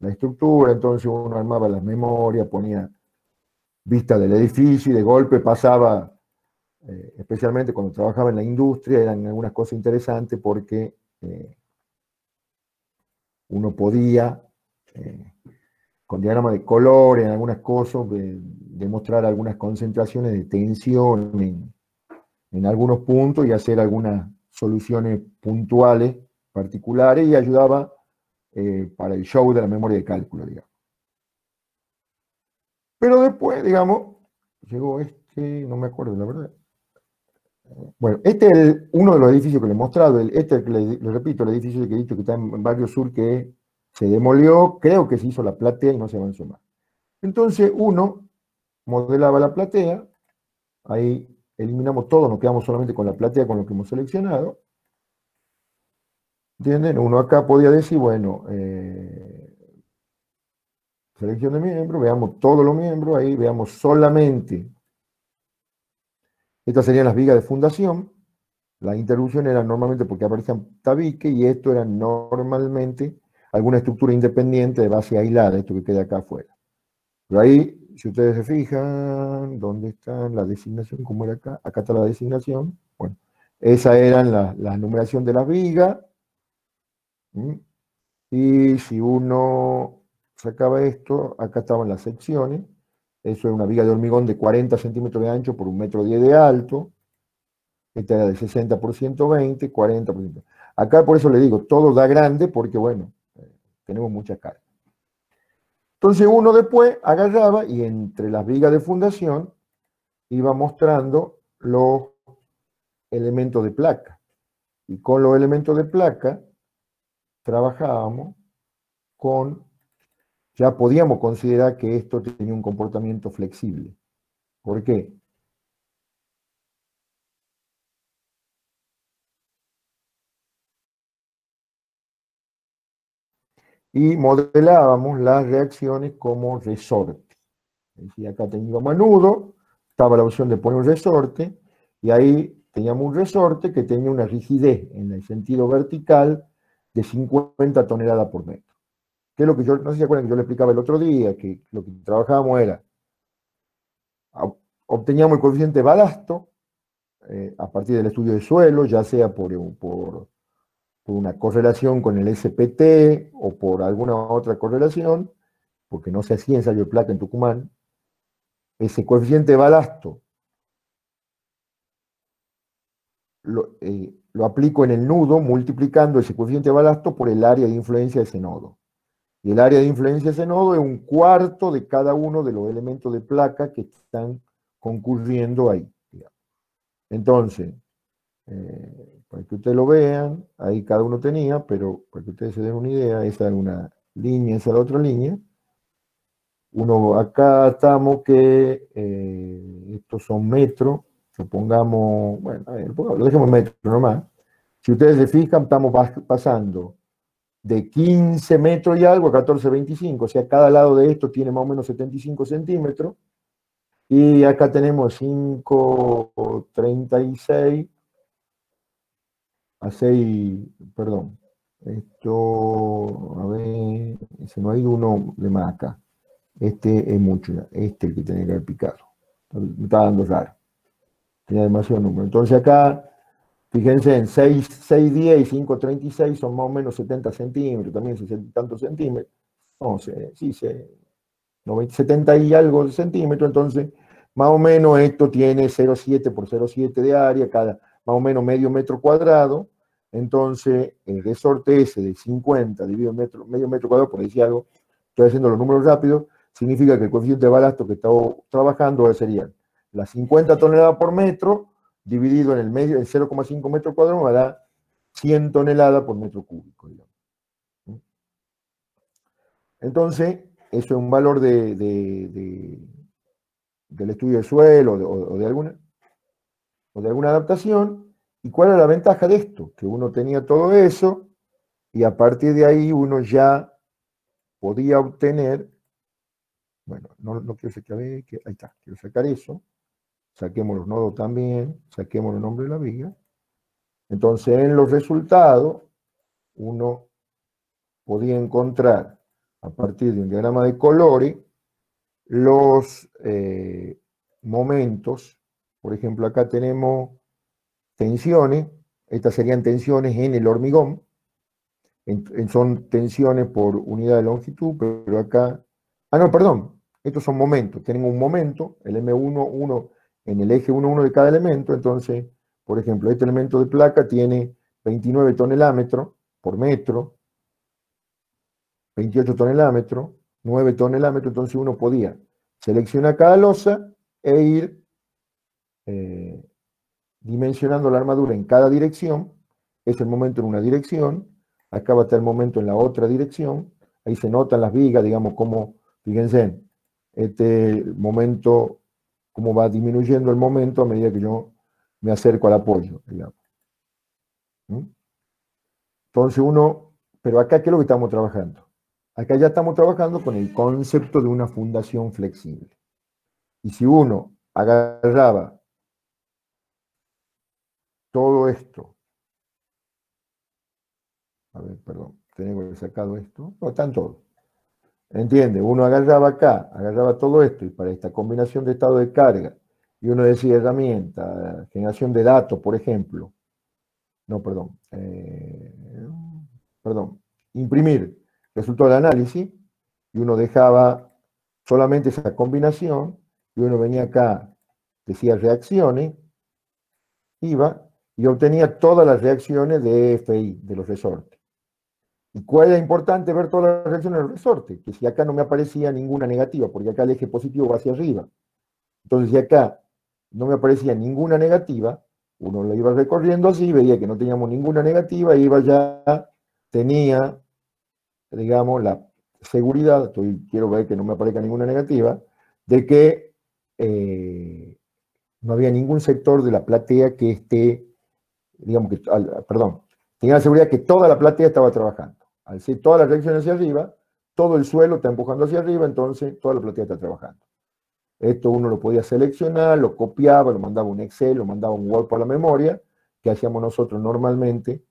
estructura, entonces uno armaba las memorias, ponía vista del edificio y de golpe pasaba, especialmente cuando trabajaba en la industria, eran algunas cosas interesantes porque uno podía, con diagrama de color, en algunas cosas, demostrar algunas concentraciones de tensión en algunos puntos y hacer algunas soluciones puntuales, particulares, y ayudaba para el show de la memoria de cálculo, digamos. Pero después, digamos, llegó no me acuerdo, la verdad. Bueno, este es uno de los edificios que le he mostrado, que le repito, el edificio que he dicho que está en Barrio Sur, que se demolió, creo que se hizo la platea y no se avanzó más. Entonces uno modelaba la platea, ahí eliminamos todo, nos quedamos solamente con la platea con lo que hemos seleccionado. ¿Entienden? Uno acá podía decir, bueno, selección de miembros, veamos todos los miembros, ahí veamos solamente. Estas serían las vigas de fundación. La interrupción era normalmente porque aparecían tabiques y esto era normalmente alguna estructura independiente de base aislada, esto que queda acá afuera. Pero ahí, si ustedes se fijan, ¿dónde está la designación? ¿Cómo era acá? Acá está la designación. Bueno, esa eran la numeración de las vigas. Y si uno sacaba esto, acá estaban las secciones. Eso era una viga de hormigón de 40 centímetros de ancho por 1,10 m de alto. Esta era de 60 por 120, 40 por 120. Acá por eso le digo, todo da grande porque, bueno, tenemos mucha carga. Entonces uno después agarraba y entre las vigas de fundación iba mostrando los elementos de placa. Y con los elementos de placa trabajábamos con, ya podíamos considerar que esto tenía un comportamiento flexible. ¿Por qué? Y modelábamos las reacciones como resorte. Es decir, acá teníamos a nudo, estaba la opción de poner un resorte, y ahí teníamos un resorte que tenía una rigidez en el sentido vertical de 50 toneladas por metro. Que es lo que yo, no sé si se acuerdan que yo le explicaba el otro día, que lo que trabajábamos era, obteníamos el coeficiente balasto a partir del estudio de suelo, ya sea por una correlación con el SPT o por alguna otra correlación, porque no se hacía ensayo de placa en Tucumán. Ese coeficiente balasto lo aplico en el nudo multiplicando ese coeficiente balasto por el área de influencia de ese nodo. Y el área de influencia de ese nodo es 1/4 de cada uno de los elementos de placa que están concurriendo ahí. Digamos. Entonces, para que ustedes lo vean, ahí cada uno tenía, pero para que ustedes se den una idea, esa es una línea, esa es la otra línea. Acá estamos que estos son metros, supongamos, bueno, a ver, lo dejemos en metros nomás. Si ustedes se fijan, estamos pasando de 15 metros y algo a 14,25, o sea, cada lado de esto tiene más o menos 75 centímetros, y acá tenemos 5,36 a 6, perdón, esto, a ver, se nos ha ido uno de más acá, este es mucho, este es el que tenía que haber picado, me está dando raro, tenía demasiado número, entonces acá, fíjense, en 6,10 y 5,36 son más o menos 70 centímetros, también 60 y tantos centímetros, no sé, sí, 70 y algo de centímetros, entonces, más o menos esto tiene 0,7 por 0,7 de área, cada más o menos medio metro cuadrado, entonces el resorte ese de 50 dividido en medio metro cuadrado, por decir algo, estoy haciendo los números rápidos, significa que el coeficiente de balasto que estamos trabajando sería Las 50 toneladas por metro, dividido en el medio, en 0,5 metros cuadrados, me da 100 toneladas por metro cúbico, digamos. Entonces, eso es un valor del estudio del suelo o de alguna adaptación. ¿Y cuál era la ventaja de esto? Que uno tenía todo eso y a partir de ahí uno ya podía obtener, bueno, no quiero sacar, ahí está, quiero sacar eso, saquemos los nodos también, saquemos el nombre de la viga. Entonces, en los resultados, uno podía encontrar, a partir de un diagrama de colores, los momentos. Por ejemplo, acá tenemos tensiones, estas serían tensiones en el hormigón, son tensiones por unidad de longitud, pero acá, no, perdón, estos son momentos, tenemos un momento, el M1 en el eje 1,1 de cada elemento. Entonces, por ejemplo, este elemento de placa tiene 29 tonelámetros por metro, 28 tonelámetros, 9 tonelámetros, entonces uno podía seleccionar cada losa e ir dimensionando la armadura en cada dirección. Es el momento en una dirección, acá va a estar el momento en la otra dirección, ahí se notan las vigas, digamos, como, fíjense, este momento, cómo va disminuyendo el momento a medida que yo me acerco al apoyo, digamos. Entonces pero acá, ¿qué es lo que estamos trabajando? Acá ya estamos trabajando con el concepto de una fundación flexible. Y si uno agarraba todo esto, a ver, perdón, tengo que haber sacado esto, no, están todos. ¿Entiende? Uno agarraba acá, agarraba todo esto, y para esta combinación de estado de carga, y uno decía herramienta, generación de datos, por ejemplo, no, perdón, imprimir resultado de análisis, y uno dejaba solamente esa combinación, y uno venía acá, decía reacciones, iba, y obtenía todas las reacciones de FI, de los resortes. ¿Y cuál era importante ver todas las reacciones de los resortes? Que si acá no me aparecía ninguna negativa, porque acá el eje positivo va hacia arriba. Entonces, si acá no me aparecía ninguna negativa, uno lo iba recorriendo así, veía que no teníamos ninguna negativa, iba ya, tenía, digamos, la seguridad, quiero ver que no me aparezca ninguna negativa, de que no había ningún sector de la platea que esté, digamos que, perdón, tenía la seguridad que toda la platea estaba trabajando. Al ser todas las reacciones hacia arriba, todo el suelo está empujando hacia arriba, entonces toda la platea está trabajando. Esto uno lo podía seleccionar, lo copiaba, lo mandaba un Excel, lo mandaba un Word por la memoria, que hacíamos nosotros normalmente,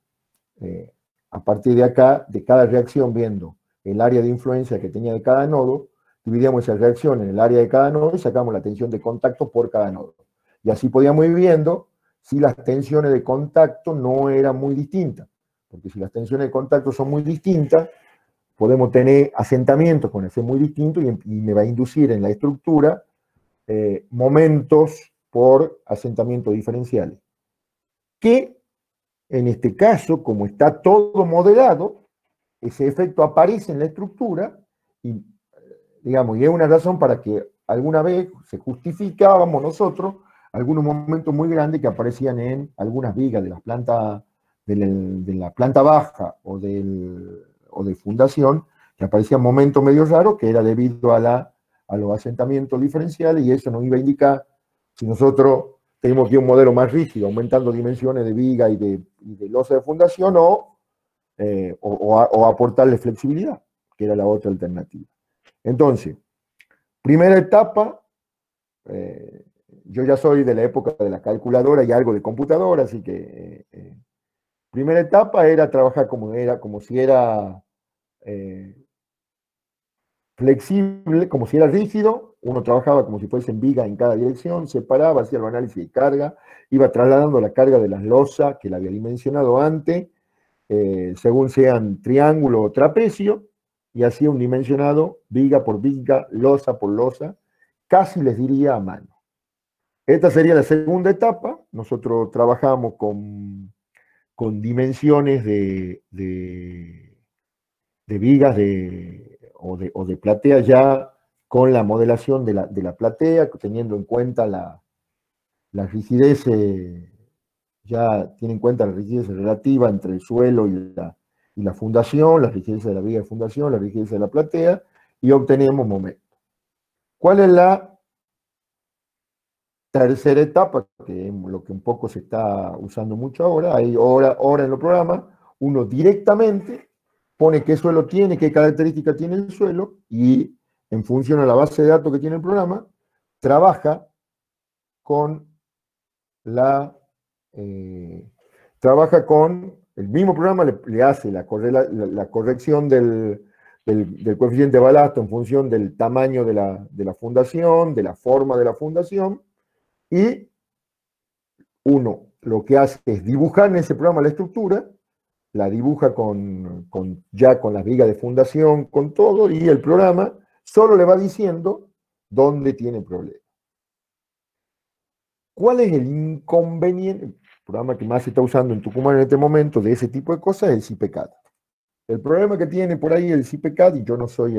a partir de acá, de cada reacción, viendo el área de influencia que tenía de cada nodo, dividíamos esa reacción en el área de cada nodo y sacamos la tensión de contacto por cada nodo. Y así podíamos ir viendo si las tensiones de contacto no eran muy distintas. Porque si las tensiones de contacto son muy distintas, podemos tener asentamientos con ese muy distinto y me va a inducir en la estructura momentos por asentamientos diferenciales. Que en este caso, como está todo modelado, ese efecto aparece en la estructura y, digamos, y es una razón para que alguna vez se justificábamos nosotros algunos momentos muy grandes que aparecían en algunas vigas de las plantas, de la planta baja o de fundación, que aparecían momentos medio raros, que era debido a los asentamientos diferenciales, y eso nos iba a indicar si nosotros tenemos aquí un modelo más rígido, aumentando dimensiones de viga y de losa de fundación, o aportarle flexibilidad, que era la otra alternativa. Entonces, primera etapa, yo ya soy de la época de la calculadora y algo de computadora, así que primera etapa era trabajar como si era flexible, como si era rígido. Uno trabajaba como si fuesen vigas en cada dirección, separaba, hacía el análisis de carga, iba trasladando la carga de las losas que la había dimensionado antes, según sean triángulo o trapecio, y hacía un dimensionado viga por viga, losa por losa, casi les diría a mano. Esta sería la segunda etapa. Nosotros trabajamos con dimensiones de vigas o de platea ya con la modelación de la platea, teniendo en cuenta la rigidez, ya tiene en cuenta la rigidez relativa entre el suelo y la fundación, la rigidez de la viga de fundación, la rigidez de la platea, y obtenemos momento. ¿Cuál es la tercera etapa? Que es lo que un poco se está usando mucho ahora. Hay ahora en los programas, uno directamente pone qué suelo tiene, qué característica tiene el suelo, y en función a la base de datos que tiene el programa, trabaja con trabaja con el mismo programa, le hace la corrección del coeficiente de balasto en función del tamaño de la fundación, de la forma de la fundación, y uno lo que hace es dibujar en ese programa la estructura, la dibuja ya con las vigas de fundación, con todo, y el programa solo le va diciendo dónde tiene problema. ¿Cuál es el inconveniente? El programa que más se está usando en Tucumán en este momento de ese tipo de cosas es el CIPECAD. El problema que tiene por ahí el CIPECAD, y yo no soy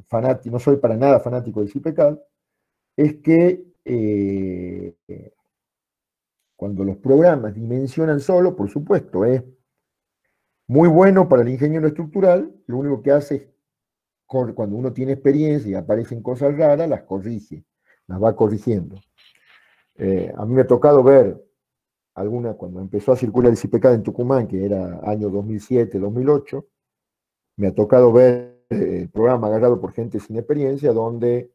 fanático, no soy para nada fanático del CIPECAD, es que cuando los programas dimensionan solo, por supuesto, es muy bueno para el ingeniero estructural, lo único que hace es, cuando uno tiene experiencia y aparecen cosas raras, las corrige, las va corrigiendo. A mí me ha tocado ver cuando empezó a circular el CIPECAD en Tucumán, que era año 2007, 2008, me ha tocado ver el programa agarrado por gente sin experiencia, donde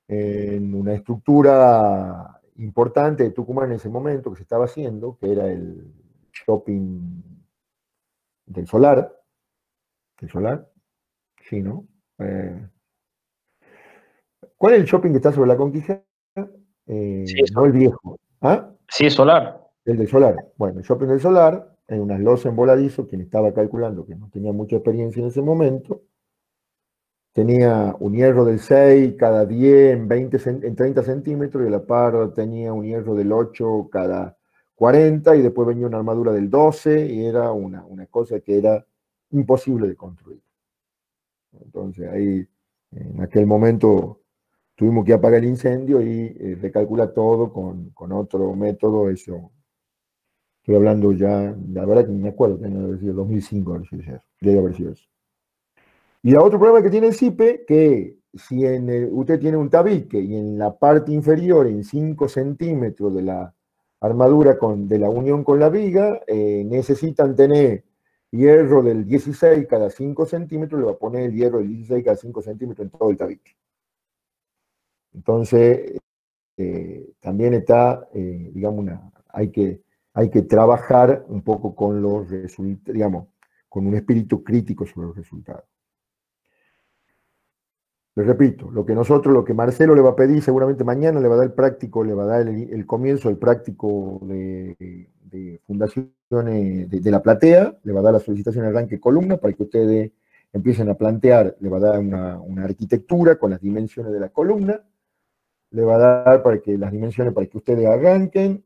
en una estructura importante de Tucumán en ese momento que se estaba haciendo, que era el shopping del Solar, sí, ¿no? ¿Cuál es el shopping que está sobre la Conquista? Sí, no el viejo. ¿Ah? Sí, Solar. El del Solar. Bueno, el shopping del Solar, en unas losas en voladizo, quien estaba calculando que no tenía mucha experiencia en ese momento, tenía un hierro del 6 cada 10 en 30 centímetros, y a la par tenía un hierro del 8 cada 40, y después venía una armadura del 12, y era una cosa que era imposible de construir. Entonces ahí, en aquel momento, tuvimos que apagar el incendio y recalcular todo con otro método. Eso, estoy hablando ya, la verdad que me acuerdo, que debe haber sido 2005, debe haber sido eso. Y el otro problema que tiene el CIPE, que si usted tiene un tabique y en la parte inferior, en 5 centímetros de la armadura de la unión con la viga, necesitan tener hierro del 16 cada 5 centímetros, le va a poner el hierro del 16 cada 5 centímetros en todo el tabique. Entonces, también está, digamos, hay que trabajar un poco con los resultados, digamos, con un espíritu crítico sobre los resultados. Les repito, lo que Marcelo le va a pedir seguramente mañana, le va a dar el práctico, le va a dar el comienzo del práctico de fundaciones de la platea, le va a dar la solicitación de arranque columna para que ustedes empiecen a plantear, le va a dar una arquitectura con las dimensiones de la columna, le va a dar las dimensiones para que ustedes arranquen,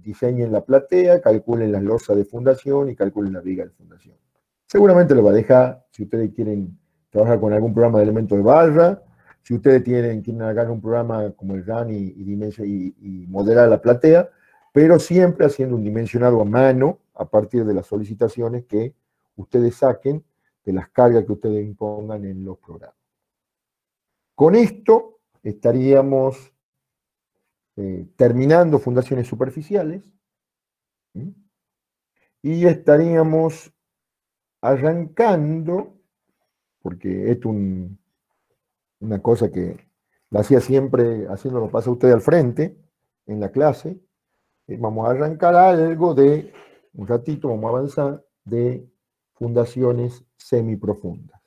diseñen la platea, calculen las losas de fundación y calculen la viga de fundación. Seguramente lo va a dejar, si ustedes quieren trabajar con algún programa de elementos de barra, si ustedes quieren agarrar un programa como el RAN y modelar la platea, pero siempre haciendo un dimensionado a mano a partir de las solicitaciones que ustedes saquen de las cargas que ustedes impongan en los programas. Con esto estaríamos terminando fundaciones superficiales, ¿sí? Y estaríamos arrancando, porque esto es una cosa que la hacía siempre, haciéndolo pasa usted al frente en la clase. Vamos a arrancar algo un ratito vamos a avanzar, de fundaciones semiprofundas.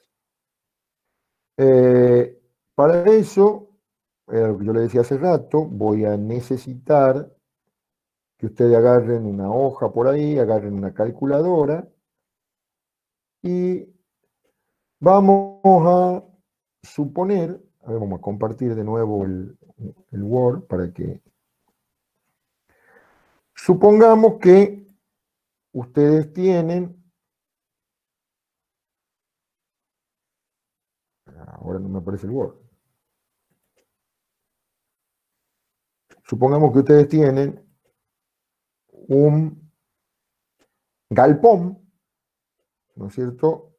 Para eso, lo que yo le decía hace rato, voy a necesitar que ustedes agarren una hoja por ahí, agarren una calculadora, y vamos a suponer, vamos a compartir de nuevo el Word para que supongamos que ustedes tienen, ahora no me aparece el Word, Supongamos que ustedes tienen un galpón, ¿no es cierto?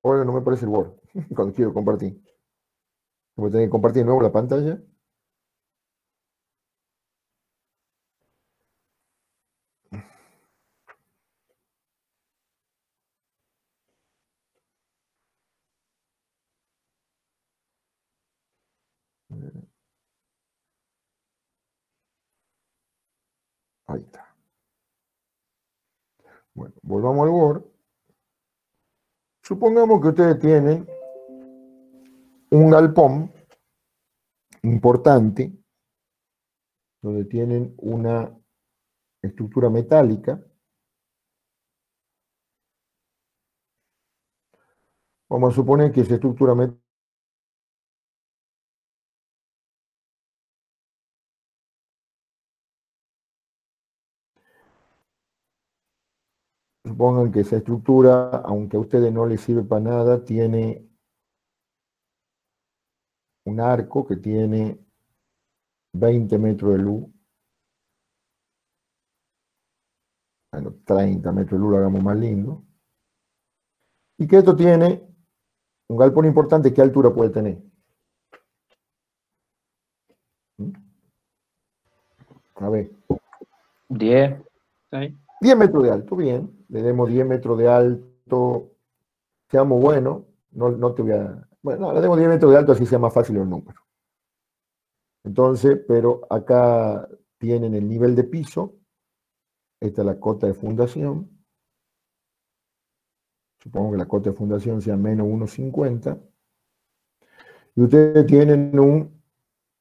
Ahora no me parece el Word cuando quiero compartir. Voy a tener que compartir de nuevo la pantalla. Ahí está. Bueno, volvamos al Word. Supongamos que ustedes tienen un galpón importante, donde tienen una estructura metálica. Vamos a suponer que esa estructura metálica supongan que esa estructura, aunque a ustedes no les sirve para nada, tiene un arco que tiene 20 metros de luz. Bueno, 30 metros de luz, lo hagamos más lindo. Y que esto tiene un galpón importante, ¿qué altura puede tener? A ver. 10. 10 metros de alto, bien. Le demos 10 metros de alto. Seamos buenos. No te voy a... Bueno, le demos 10 metros de alto, así sea más fácil el número. Entonces, pero acá tienen el nivel de piso. Esta es la cota de fundación. Supongo que la cota de fundación sea menos 1,50. Y ustedes tienen un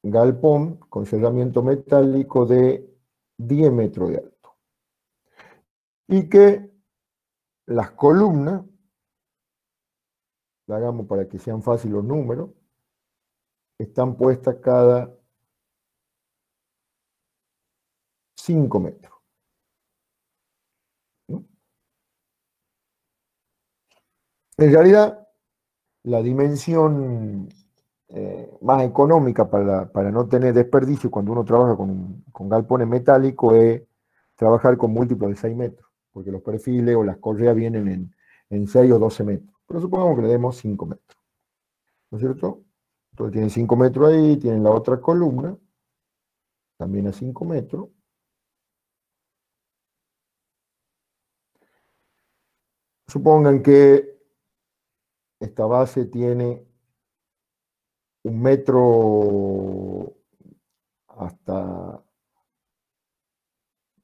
galpón con cerramiento metálico de 10 metros de alto. Y que las columnas, la hagamos para que sean fáciles los números, están puestas cada 5 metros. En realidad, la dimensión más económica para no tener desperdicio cuando uno trabaja con galpones metálicos es trabajar con múltiplos de 6 metros, porque los perfiles o las correas vienen en 6 o 12 metros. Pero supongamos que le demos 5 metros. ¿No es cierto? Entonces tienen 5 metros ahí, tienen la otra columna, también a 5 metros. Supongan que esta base tiene 1 metro hasta...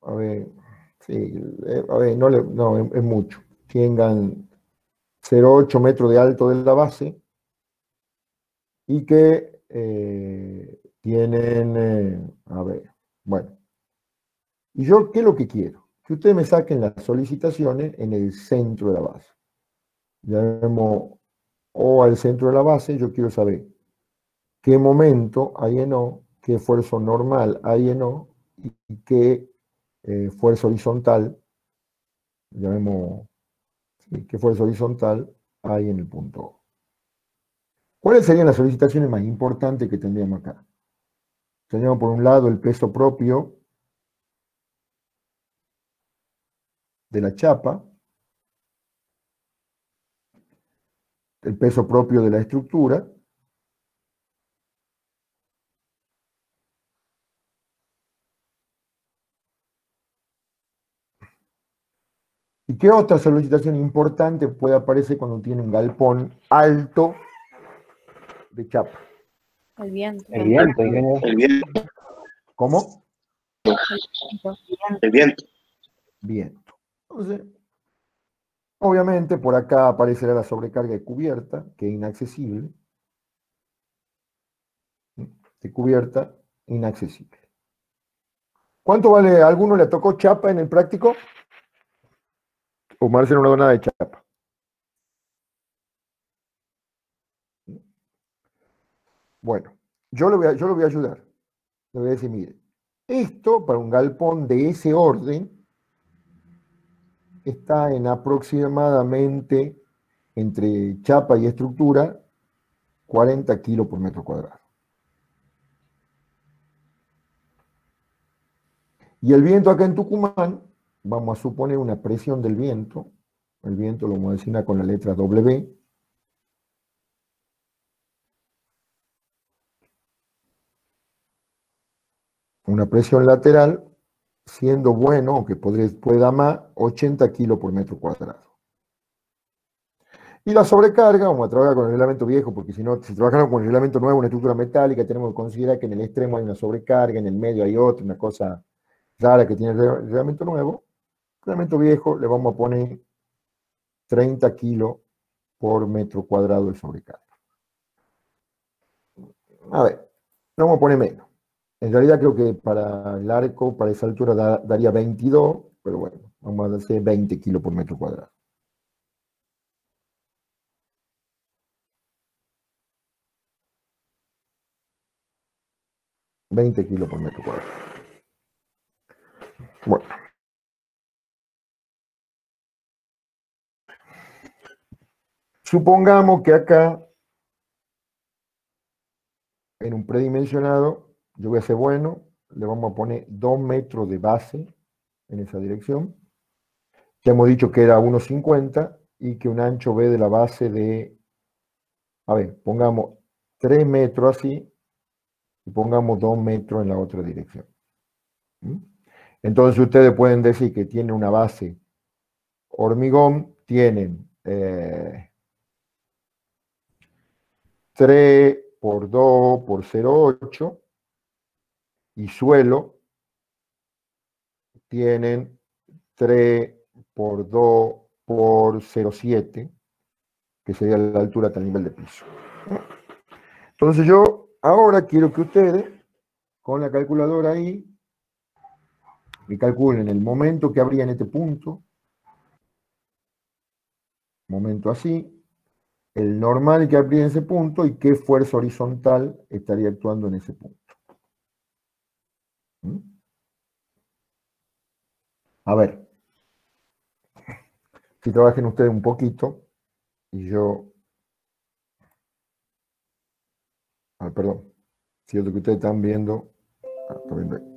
A ver, sí, a ver, no, es mucho. Tengan 0,8 metros de alto de la base y que tienen, a ver, bueno. ¿Y yo qué es lo que quiero? Que ustedes me saquen las solicitaciones en el centro de la base. Llamemos O al centro de la base, yo quiero saber qué momento hay en O, qué esfuerzo normal hay en O y qué fuerza horizontal, llamemos, sí, qué fuerza horizontal hay en el punto O. ¿Cuáles serían las solicitaciones más importantes que tendríamos acá? Tendríamos por un lado el peso propio de la chapa, el peso propio de la estructura, ¿y qué otra solicitación importante puede aparecer cuando tiene un galpón alto de chapa? El viento. El viento, El viento. ¿Cómo? El viento. Viento. Entonces, obviamente por acá aparecerá la sobrecarga de cubierta, que es inaccesible. De cubierta, inaccesible. ¿Cuánto vale? ¿A alguno le tocó chapa en el práctico? O Marcelo no nada de chapa. Bueno, yo lo voy a ayudar. Le voy a decir, mire, esto para un galpón de ese orden está en aproximadamente entre chapa y estructura, 40 kilos por metro cuadrado. Y el viento acá en Tucumán, vamos a suponer una presión del viento, el viento lo vamos a designar con la letra W, una presión lateral, siendo bueno, aunque puede dar más, 80 kilos por metro cuadrado. Y la sobrecarga, vamos a trabajar con el reglamento viejo, porque si no, si trabajamos con el reglamento nuevo, una estructura metálica, tenemos que considerar que en el extremo hay una sobrecarga, en el medio hay otra, una cosa rara que tiene el reglamento nuevo. El reglamento viejo le vamos a poner 30 kilos por metro cuadrado de sobrecarga. A ver, le vamos a poner menos. En realidad creo que para el arco, para esa altura daría 22, pero bueno, vamos a hacer 20 kilos por metro cuadrado. $20 kilos por metro cuadrado. Bueno. Supongamos que acá, en un predimensionado, yo voy a ser bueno, le vamos a poner 2 metros de base en esa dirección. Ya hemos dicho que era 1,50 y que un ancho B de la base de, a ver, pongamos 3 metros así y pongamos 2 metros en la otra dirección. ¿Mm? Entonces ustedes pueden decir que tiene una base hormigón, tienen 3 por 2 por 0,8 y suelo tienen 3 por 2 por 0,7, que sería la altura hasta el nivel de piso. Entonces yo ahora quiero que ustedes, con la calculadora ahí, me calculen el momento que habría en este punto, momento así, el normal que habría en ese punto y qué fuerza horizontal estaría actuando en ese punto. ¿Mm? A ver, si trabajen ustedes un poquito y yo... perdón, si es lo que ustedes están viendo, está viendo ahí.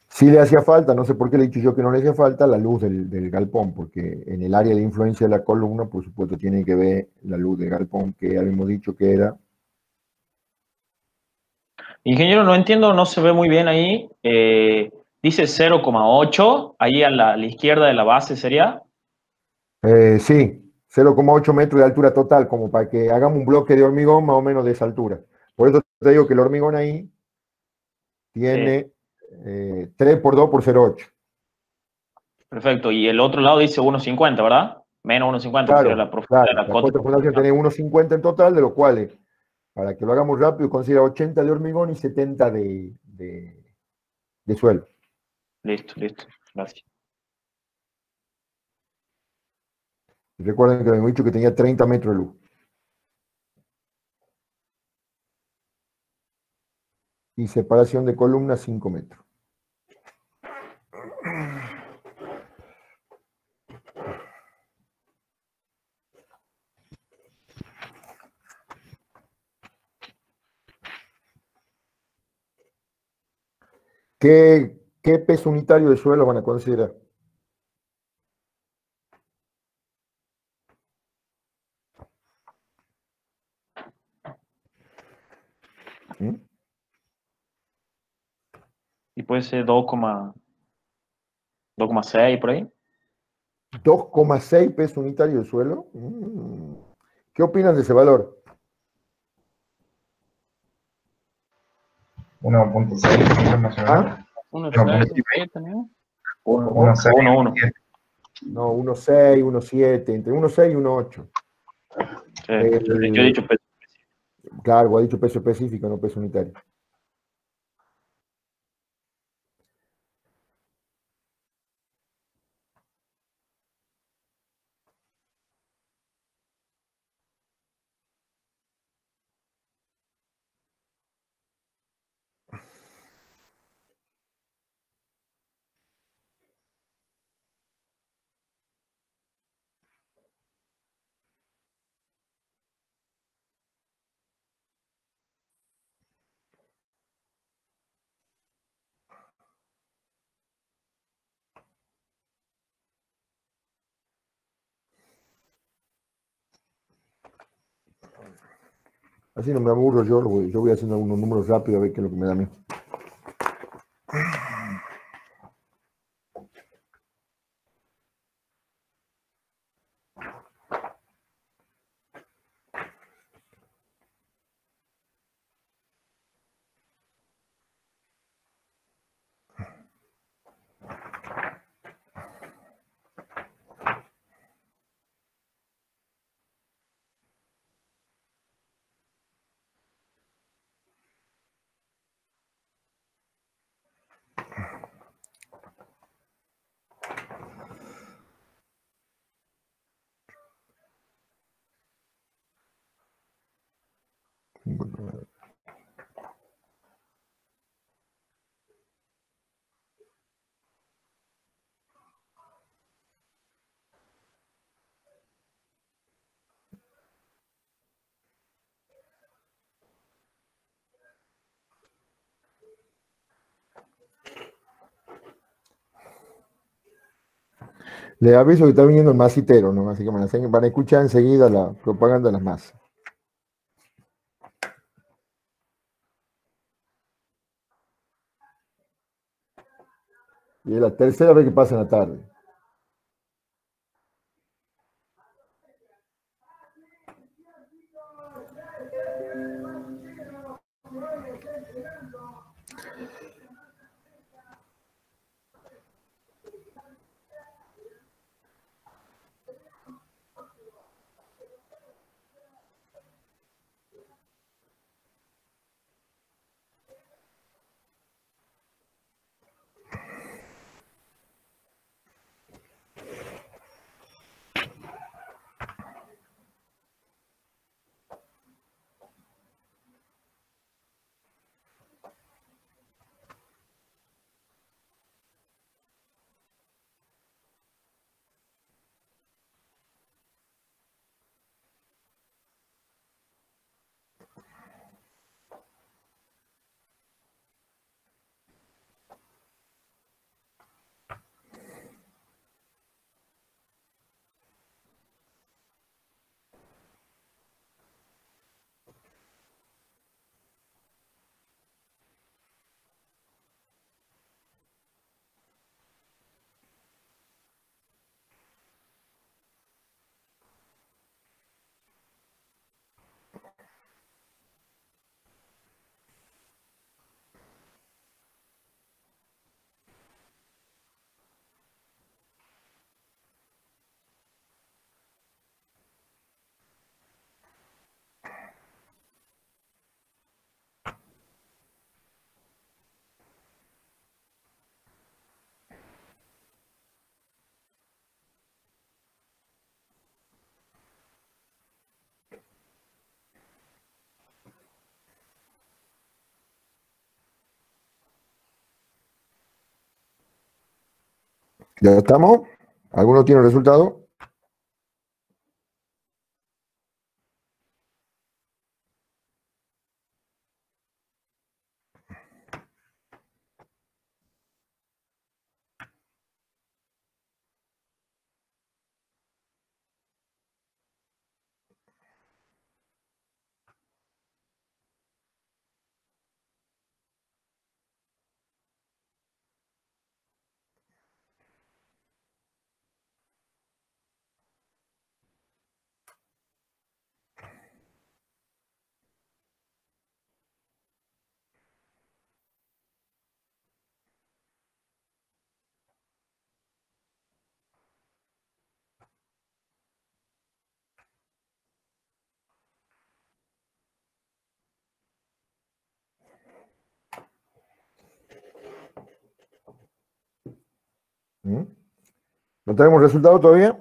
Sí le hacía falta, no sé por qué le he dicho yo que no le hacía falta, la luz del galpón, porque en el área de influencia de la columna, por supuesto, tiene que ver la luz del galpón, que habíamos dicho que era... Ingeniero, no entiendo, no se ve muy bien ahí. Dice 0,8, ahí a la izquierda de la base sería. Sí, 0,8 metros de altura total, como para que hagamos un bloque de hormigón más o menos de esa altura. Por eso te digo que el hormigón ahí tiene 3 por 2 por 0,8. Perfecto, y el otro lado dice 1,50, ¿verdad? Menos 1,50, que sería la profundidad Claro, de la la cota de fundación tiene 1,50 en total, de los cuales, para que lo hagamos rápido, considera 80 de hormigón y 70 de suelo. Listo, gracias. Recuerden que habíamos dicho que tenía 30 metros de luz. Y separación de columnas 5 metros. ¿Qué peso unitario de suelo van a considerar? ¿Mm? Y puede ser 2,6 por ahí. 2,6 peso unitario de suelo. ¿Qué opinan de ese valor? 1,6 más o menos. 1,7, ¿no? 1,6. 1,1. No, 1,6, 1,7, entre 1,6 y 1,8. Yo he dicho peso. Claro, ha dicho peso específico, no peso unitario. Así no me aburro yo voy haciendo algunos números rápidos a ver qué es lo que me da a mí. Les aviso que está viniendo el masitero, ¿no? Así que van a escuchar enseguida la propaganda de las masas. Y es la tercera vez que pasa en la tarde. ¿Ya estamos? ¿Alguno tiene el resultado? ¿Mm? ¿No tenemos resultado todavía?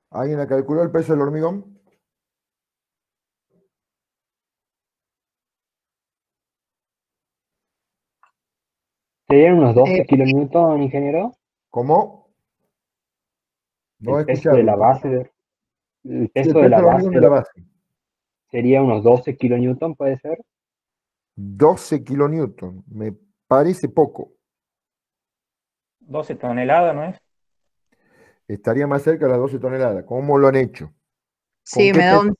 ¿Alguien la calculó el peso del hormigón? ¿Serían unos 12 kilonewton, ingeniero? ¿Cómo? No he El peso de la escuchado. base, el Sí, el peso peso de la del hormigón de la base base. sería unos 12 kilonewton, ¿puede ser? 12 kilonewton. Me parece poco. 12 toneladas, ¿no es? Estaría más cerca de las 12 toneladas. ¿Cómo lo han hecho? ¿Con Sí, qué me da peso?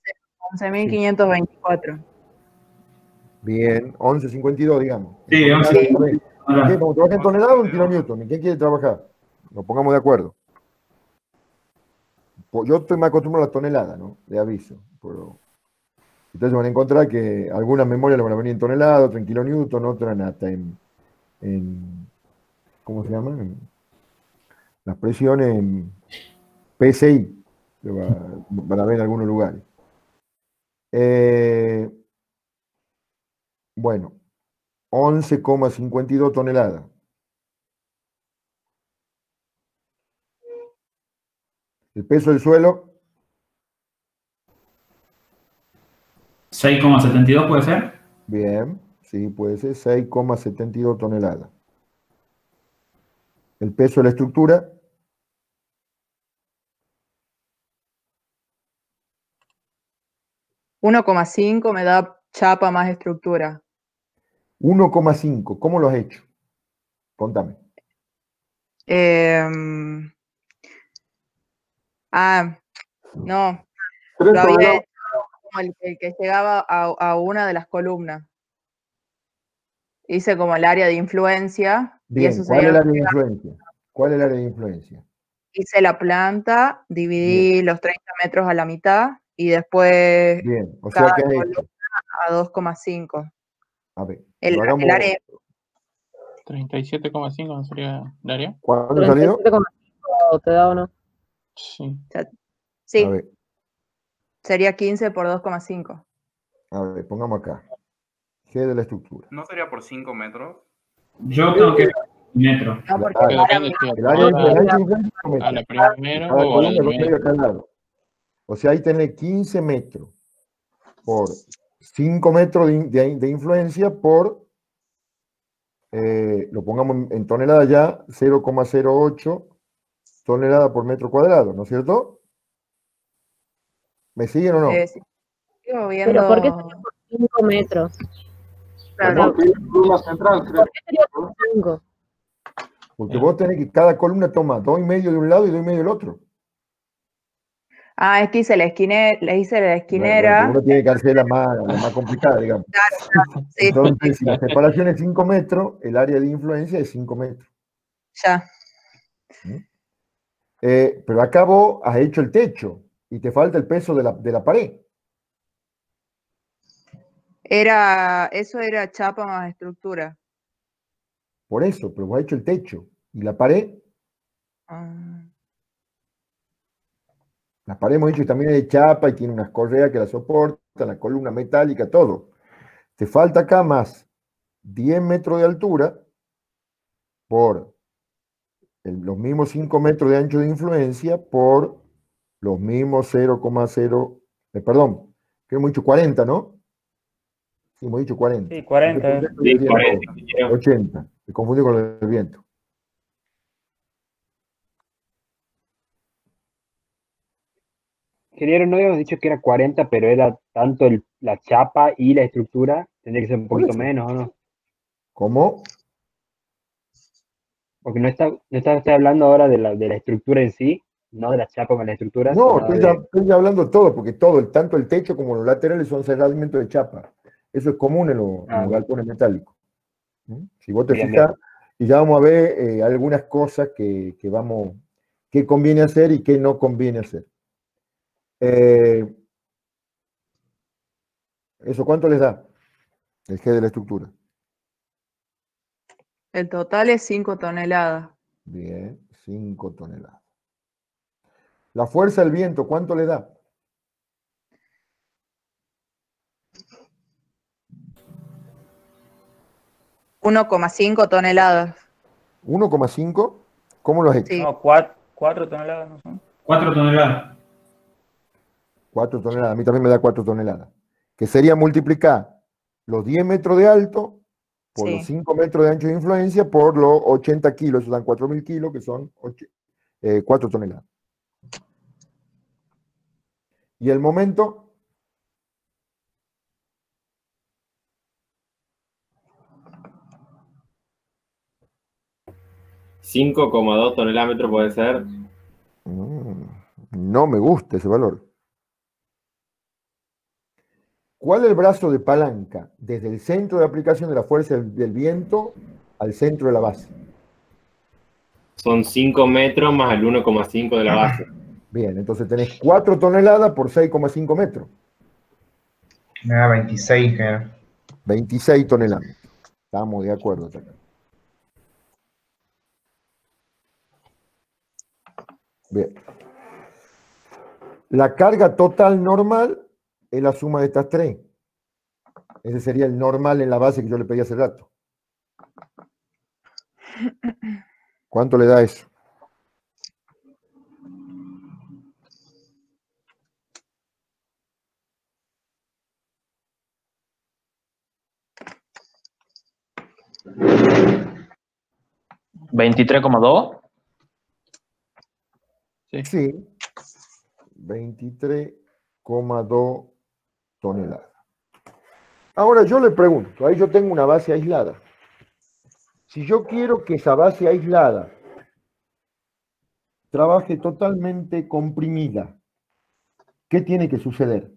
11.524. Bien, 11.52, digamos. Sí, 11. ¿Qué? ¿Vamos a trabajar en toneladas o en kilonewton? ¿En qué quiere trabajar? Nos pongamos de acuerdo. Yo estoy más acostumbrado a la tonelada, ¿no? De aviso. Pero ustedes van a encontrar que algunas memorias le van a venir en toneladas, otras en kilonewton, otras hasta en ¿cómo se llama? Las presiones en PSI, que van a ver en algunos lugares. Bueno, 11,52 toneladas. El peso del suelo, 6,72 puede ser. bien, sí, puede ser 6,72 toneladas. El peso de la estructura, 1,5 me da chapa más estructura. 1,5. ¿Cómo lo has hecho? Contame. No, 3 lo había toneladas. hecho como el que llegaba a una de las columnas. Hice como el área de influencia y Bien, eso ¿cuál es sería el lo área de que influencia? ¿Cuál es el área de influencia? hice la planta, dividí los 30 metros a la mitad y después Bien, o cada sea que has columna hecho. a 2,5. A ver, El lo hagamos. área 37,5 ¿no sería, Darío? ¿Cuánto salió? 37,5 te da o no. Sí. A sí, ver, sería 15 por 2,5. pongamos acá. G de la estructura. ¿No sería por 5 metros? Yo tengo que metro. No, porque Claro, Depende si el área de a influencia es 5 la metros. primera Cada o a la columna del con medio medio. a cada lado. O sea, ahí tenés 15 metros por 5 metros de influencia por, lo pongamos en toneladas ya, 0,08 toneladas por metro cuadrado, ¿no es cierto? ¿Me siguen o no? Sí, sigo Pero ¿por qué viendo. sería por 5 metros? Claro, Porque es la columna central, creo. ¿Por qué sería por 5? Porque vos tenés que cada columna toma 2,5 de un lado y 2,5 del otro. es que hice la esquinera, le hice la Bueno, esquinera. pero uno tiene que hacer la más complicada, digamos. Claro, sí, Entonces, si la separación es 5 metros, el área de influencia es 5 metros. ya. Pero acá vos has hecho el techo y te falta el peso de la pared. Eso era chapa más estructura. Por eso, pero vos has hecho el techo. ¿Y la pared? La pared hemos dicho que también es de chapa y tiene unas correas que la soportan, la columna metálica, todo. Te falta acá más 10 metros de altura por los mismos 5 metros de ancho de influencia por los mismos 0,0, perdón, que hemos dicho 40, ¿no? Sí, hemos dicho 40. Sí, 40. Sí, 40. 80. Me confundí con el viento. Ingeniero, no habíamos dicho que era 40, pero era tanto la chapa y la estructura. Tendría que ser un poquito menos, ¿o no? ¿Cómo? Porque no está hablando ahora de la estructura en sí, no de la chapa con la estructura, No, sino estoy ya hablando de todo, porque todo, tanto el techo como los laterales son cerramientos de chapa. Eso es común en los galpones metálicos. Si vos te Bien, fijas, bien. y ya vamos a ver algunas cosas que conviene hacer y qué no conviene hacer. ¿Eso cuánto les da? El G de la estructura. El total es 5 toneladas. Bien, 5 toneladas. La fuerza del viento, ¿cuánto le da? $1,5 toneladas. 1,5. ¿Cómo lo has hecho? Sí. No, 4 toneladas, ¿no son? 4 toneladas. 4 toneladas, a mí también me da 4 toneladas. Que sería multiplicar los 10 metros de alto por los 5 metros de ancho de influencia por los 80 kilos, eso dan 4.000 kilos, que son 4 toneladas. Y el momento, 5,2 tonelómetros puede ser. No me gusta ese valor. ¿Cuál es el brazo de palanca desde el centro de aplicación de la fuerza del viento al centro de la base? Son 5 metros más el 1,5 de la base. Bien, entonces tenés 4 toneladas por 6,5 metros. Me da 26, ingeniero. 26 toneladas. Estamos de acuerdo. Bien. La carga total normal es la suma de estas tres. Ese sería el normal en la base que yo le pedí hace rato. ¿Cuánto le da eso? ¿23,2? Sí. 23,2 toneladas. Ahora yo le pregunto, ahí yo tengo una base aislada. Si yo quiero que esa base aislada trabaje totalmente comprimida, ¿qué tiene que suceder?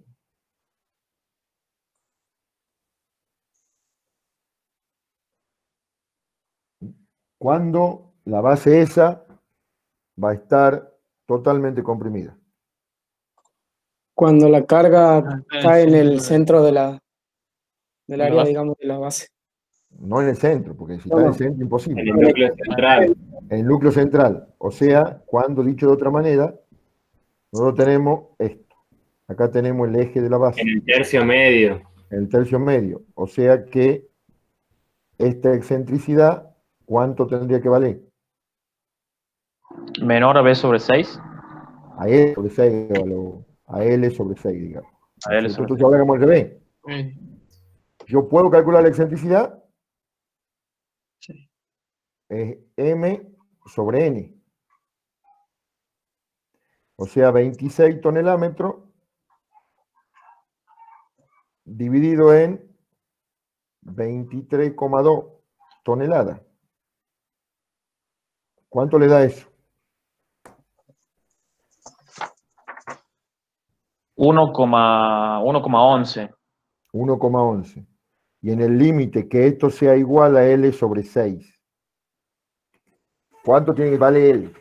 Cuando la base esa va a estar totalmente comprimida. Cuando la carga cae en el centro del ¿La área, base? digamos, de la base. No en el centro, porque si No, está en no. el centro, imposible. En el núcleo central. En el núcleo central. O sea, cuando dicho de otra manera, nosotros tenemos esto. Acá tenemos el eje de la base. En el tercio medio. El tercio medio. O sea que esta excentricidad, ¿cuánto tendría que valer? Menor a B sobre 6. A L sobre 6, a L sobre 6, digamos. A L sobre Entonces ahora hagamos al revés. Yo puedo calcular la excentricidad. Es M sobre N. O sea, 26 tonelámetros dividido en 23,2 toneladas. ¿Cuánto le da eso? 1,11. 1,11. Y en el límite que esto sea igual a L sobre 6. ¿Cuánto tiene que valer L?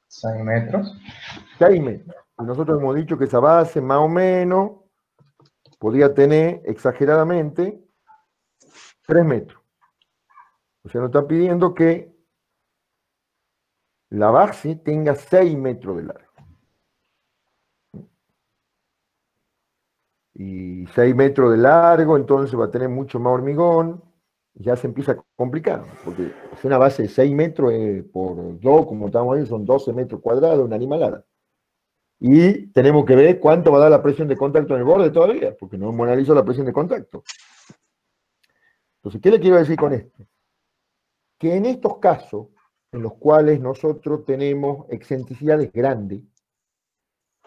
6 metros. 6 metros. Y nosotros hemos dicho que esa base más o menos podía tener exageradamente 3 metros. O sea, nos está pidiendo que la base tenga 6 metros de largo. Y 6 metros de largo, entonces va a tener mucho más hormigón. Ya se empieza a complicar, porque si una base de 6 metros por 2, como estamos ahí, son 12 metros cuadrados, una animalada. Y tenemos que ver cuánto va a dar la presión de contacto en el borde todavía, porque no hemos analizado la presión de contacto. Entonces, ¿qué le quiero decir con esto? Que en estos casos, en los cuales nosotros tenemos excentricidades grandes,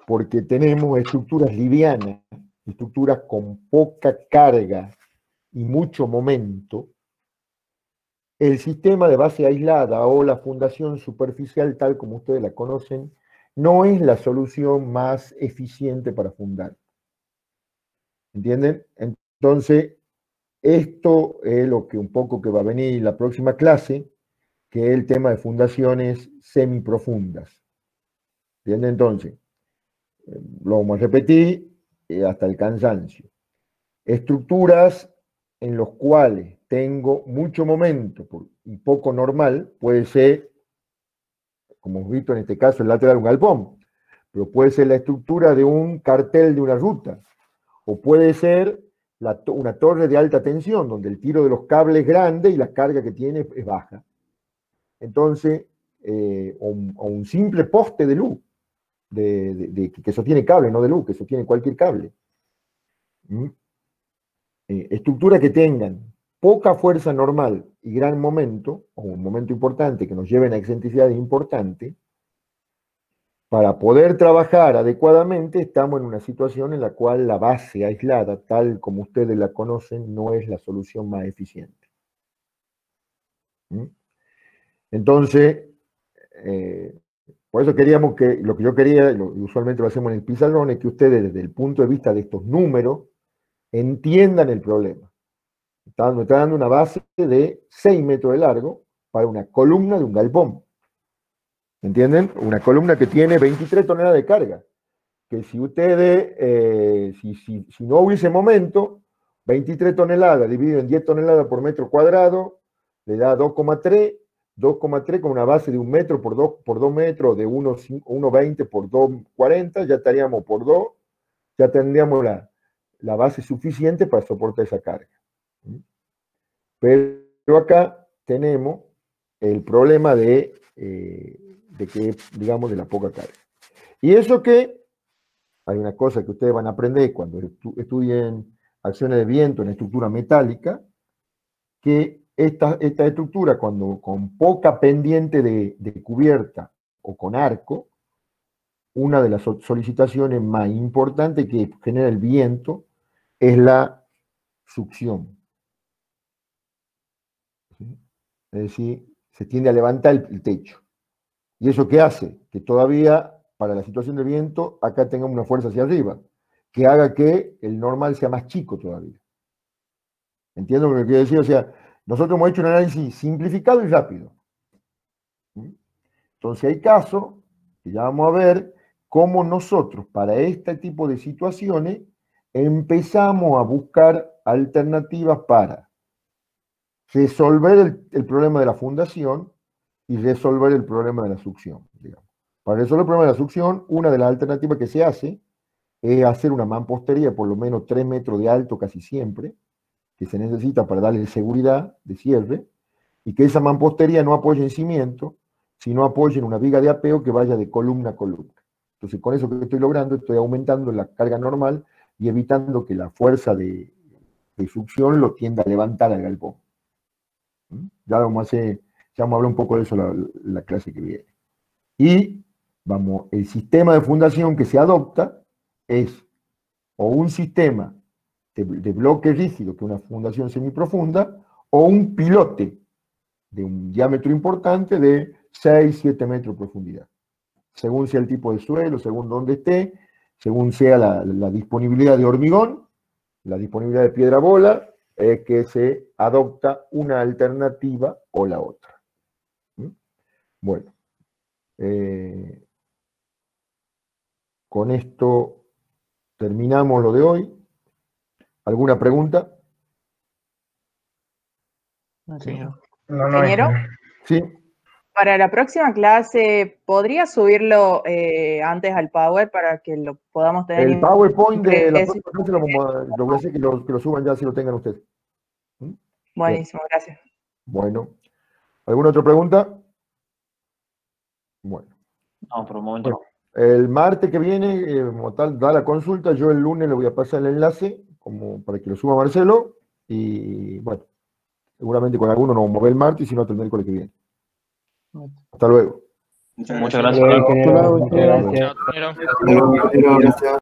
porque tenemos estructuras livianas, estructuras con poca carga y mucho momento, el sistema de base aislada o la fundación superficial, tal como ustedes la conocen, no es la solución más eficiente para fundar. ¿Entienden? Entonces, esto es lo que un poco que va a venir la próxima clase, que es el tema de fundaciones semiprofundas. ¿Entienden? Entonces, lo vamos a repetir hasta el cansancio. Estructuras en los cuales tengo mucho momento y poco normal, puede ser, como hemos visto en este caso, el lateral de un galpón, pero puede ser la estructura de un cartel de una ruta, o puede ser una torre de alta tensión, donde el tiro de los cables es grande y la carga que tiene es baja. Entonces, o un simple poste de luz, que sostiene cable, no de luz, que sostiene cualquier cable. Estructuras que tengan poca fuerza normal y gran momento, o un momento importante que nos lleven a excentricidades importantes, para poder trabajar adecuadamente estamos en una situación en la cual la base aislada, tal como ustedes la conocen, no es la solución más eficiente. Entonces, por eso queríamos lo que yo quería, y usualmente lo hacemos en el pizarrón, es que ustedes desde el punto de vista de estos números entiendan el problema. Me está dando una base de 6 metros de largo para una columna de un galpón. ¿Entienden? Una columna que tiene 23 toneladas de carga. Que si ustedes, si no hubiese momento, 23 toneladas dividido en 10 toneladas por metro cuadrado, le da 2,3 con una base de 1 metro por 2 metros, de 1,20 por 2,40, ya estaríamos por 2, ya tendríamos la base suficiente para soportar esa carga. Pero acá tenemos el problema de que, digamos, de la poca carga. Y eso que, hay una cosa que ustedes van a aprender cuando estudien acciones de viento en estructura metálica, que esta estructura, cuando con poca pendiente de cubierta o con arco, una de las solicitaciones más importantes que genera el viento es la succión. ¿Sí? Es decir, se tiende a levantar el techo. ¿Y eso qué hace? Que todavía, para la situación de viento, acá tengamos una fuerza hacia arriba, que haga que el normal sea más chico todavía. ¿Entiendo lo que quiero decir? O sea, nosotros hemos hecho un análisis simplificado y rápido. Entonces hay casos que ya vamos a ver cómo nosotros, para este tipo de situaciones, empezamos a buscar alternativas para resolver el problema de la fundación y resolver el problema de la succión, digamos. Para resolver el problema de la succión, una de las alternativas que se hace es hacer una mampostería por lo menos 3 metros de alto casi siempre, que se necesita para darle seguridad de cierre, y que esa mampostería no apoye en cimiento, sino apoye en una viga de apeo que vaya de columna a columna. Entonces, con eso que estoy logrando, estoy aumentando la carga normal y evitando que la fuerza de succión lo tienda a levantar al galpón. Ya vamos a hablar un poco de eso la clase que viene. Y el sistema de fundación que se adopta es o un sistema de bloque rígido, que es una fundación semiprofunda, o un pilote de un diámetro importante de 6-7 metros de profundidad. Según sea el tipo de suelo, según dónde esté, según sea la disponibilidad de hormigón, la disponibilidad de piedra bola, es que se adopta una alternativa o la otra. Bueno, con esto terminamos lo de hoy. ¿Alguna pregunta? Ingeniero, Sí. para la próxima clase, ¿podría subirlo antes al Power para que lo podamos tener? El PowerPoint de la próxima clase lo voy a hacer que lo suban ya si lo tengan ustedes. Buenísimo, gracias. Bueno, ¿alguna otra pregunta? Bueno. No, por un momento no. El martes que viene, como tal, da la consulta, yo el lunes le voy a pasar el enlace como para que lo suba Marcelo, y bueno, seguramente con alguno nos vamos a ver el martes, y si no, hasta el miércoles que viene. Hasta luego. Muchas gracias. Hasta luego. Hasta luego.